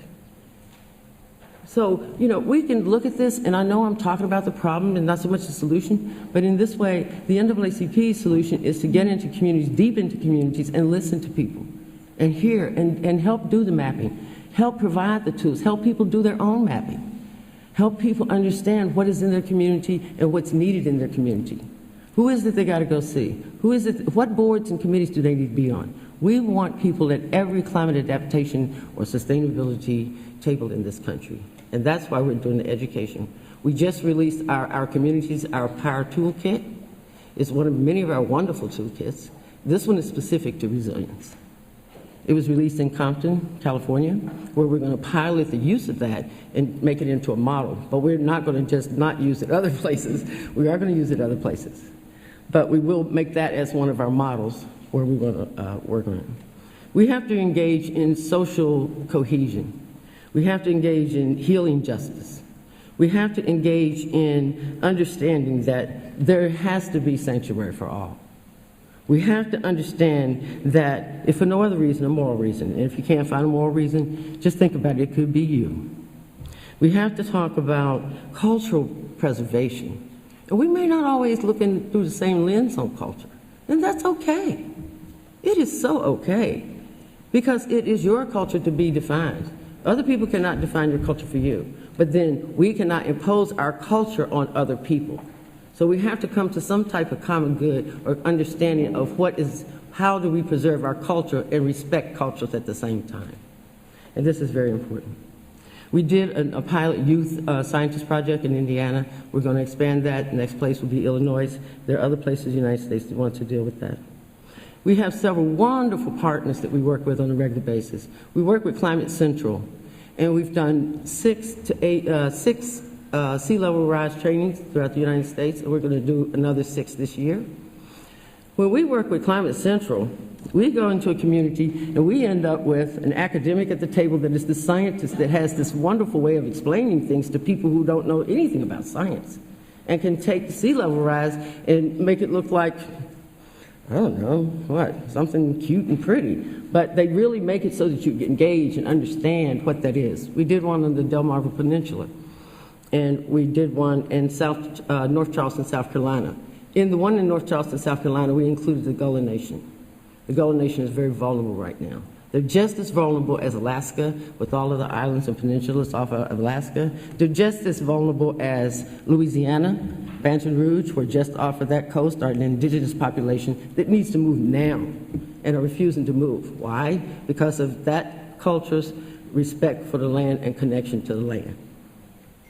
So, we can look at this, and I know I'm talking about the problem and not so much the solution, but in this way, the NAACP solution is to get into communities, deep into communities, and listen to people, and hear, and help do the mapping, help provide the tools, help people do their own mapping, help people understand what is in their community and what's needed in their community. Who is it they got to go see? Who is it? What boards and committees do they need to be on? We want people at every climate adaptation or sustainability table in this country. And that's why we're doing the education. We just released our communities, our Power Toolkit. It's one of many of our wonderful toolkits. This one is specific to resilience. It was released in Compton, California, where we're going to pilot the use of that and make it into a model. But we're not going to just not use it other places. We are going to use it other places. But we will make that as one of our models where we want to work on it. We have to engage in social cohesion. We have to engage in healing justice. We have to engage in understanding that there has to be sanctuary for all. We have to understand that, if for no other reason, a moral reason, and if you can't find a moral reason, just think about it, it could be you. We have to talk about cultural preservation. And we may not always look through the same lens on culture, and that's okay. It is so okay, because it is your culture to be defined. Other people cannot define your culture for you, but then we cannot impose our culture on other people. So we have to come to some type of common good or understanding of how do we preserve our culture and respect cultures at the same time. And this is very important. We did a pilot youth scientist project in Indiana. We're going to expand that. The next place will be Illinois. There are other places in the United States that want to deal with that. We have several wonderful partners that we work with on a regular basis. We work with Climate Central, and we've done 6 sea level rise trainings throughout the United States, and we're going to do another 6 this year. When we work with Climate Central, we go into a community and we end up with an academic at the table that is the scientist that has this wonderful way of explaining things to people who don't know anything about science, and can take the sea level rise and make it look like, I don't know, what, something cute and pretty. But they really make it so that you engage and understand what that is. We did one on the Delmarva Peninsula, and we did one in North Charleston, South Carolina. In the one in North Charleston, South Carolina, we included the Gullah Nation. The Gullah Nation is very vulnerable right now. They're just as vulnerable as Alaska, with all of the islands and peninsulas off of Alaska. They're just as vulnerable as Louisiana. Baton Rouge, we're just off of that coast, are an indigenous population that needs to move now and are refusing to move. Why? Because of that culture's respect for the land and connection to the land.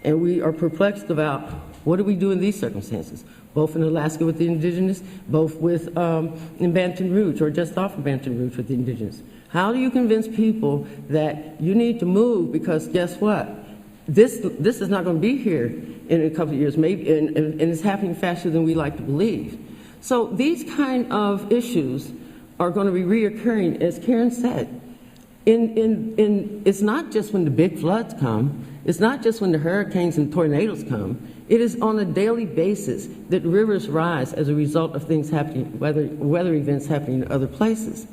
And we are perplexed about what do we do in these circumstances, both in Alaska with the indigenous, both with in Baton Rouge or just off of Baton Rouge with the indigenous. How do you convince people that you need to move, because guess what? This is not going to be here in a couple of years, maybe, and it's happening faster than we like to believe. So these kind of issues are going to be reoccurring, as Karen said. It's not just when the big floods come. It's not just when the hurricanes and tornadoes come. It is on a daily basis that rivers rise as a result of things happening, weather events happening in other places.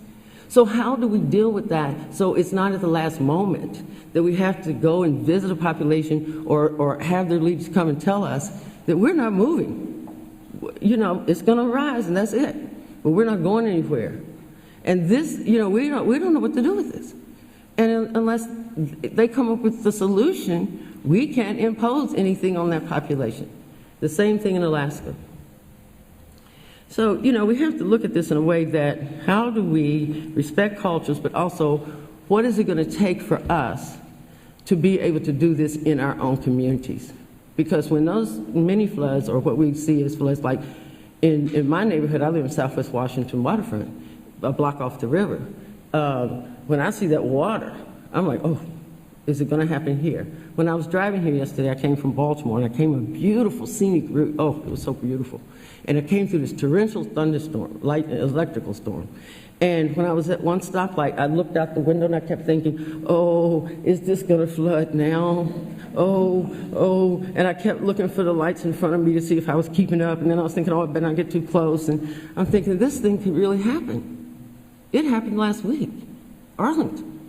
So how do we deal with that so it's not at the last moment that we have to go and visit a population or have their leaders come and tell us that we're not moving? You know, it's going to rise and that's it. But we're not going anywhere. And this, you know, we don't know what to do with this. And unless they come up with the solution, we can't impose anything on that population. The same thing in Alaska. So, you know, we have to look at this in a way that how do we respect cultures, but also what is it going to take for us to be able to do this in our own communities? Because when those mini floods, or what we see as floods, like in my neighborhood, I live in Southwest Washington waterfront, a block off the river. When I see that water, I'm like, oh, is it going to happen here? When I was driving here yesterday, I came from Baltimore, and I came a beautiful scenic route. Oh, it was so beautiful. And I came through this torrential thunderstorm, electrical storm. And when I was at one stoplight, I looked out the window and I kept thinking, oh, is this going to flood now? Oh. And I kept looking for the lights in front of me to see if I was keeping up. And then I was thinking, oh, I better not get too close. And I'm thinking, this thing could really happen. It happened last week. Arlington.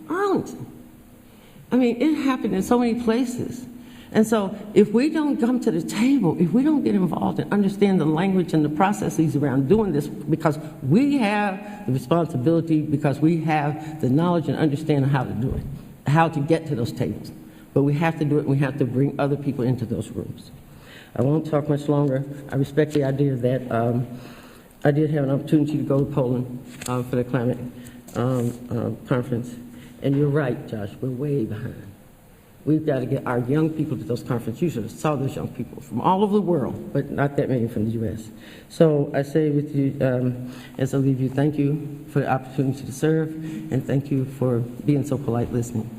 I mean, it happened in so many places. And so if we don't come to the table, if we don't get involved and understand the language and the processes around doing this, because we have the responsibility, because we have the knowledge and understanding how to do it, how to get to those tables. But we have to do it, and we have to bring other people into those rooms. I won't talk much longer. I respect the idea that I did have an opportunity to go to Poland for the climate conference. And you're right, Josh, we're way behind. We've got to get our young people to those conferences. You should have saw those young people from all over the world, but not that many from the U.S. So I say with you, as I leave you, thank you for the opportunity to serve, and thank you for being so polite listening.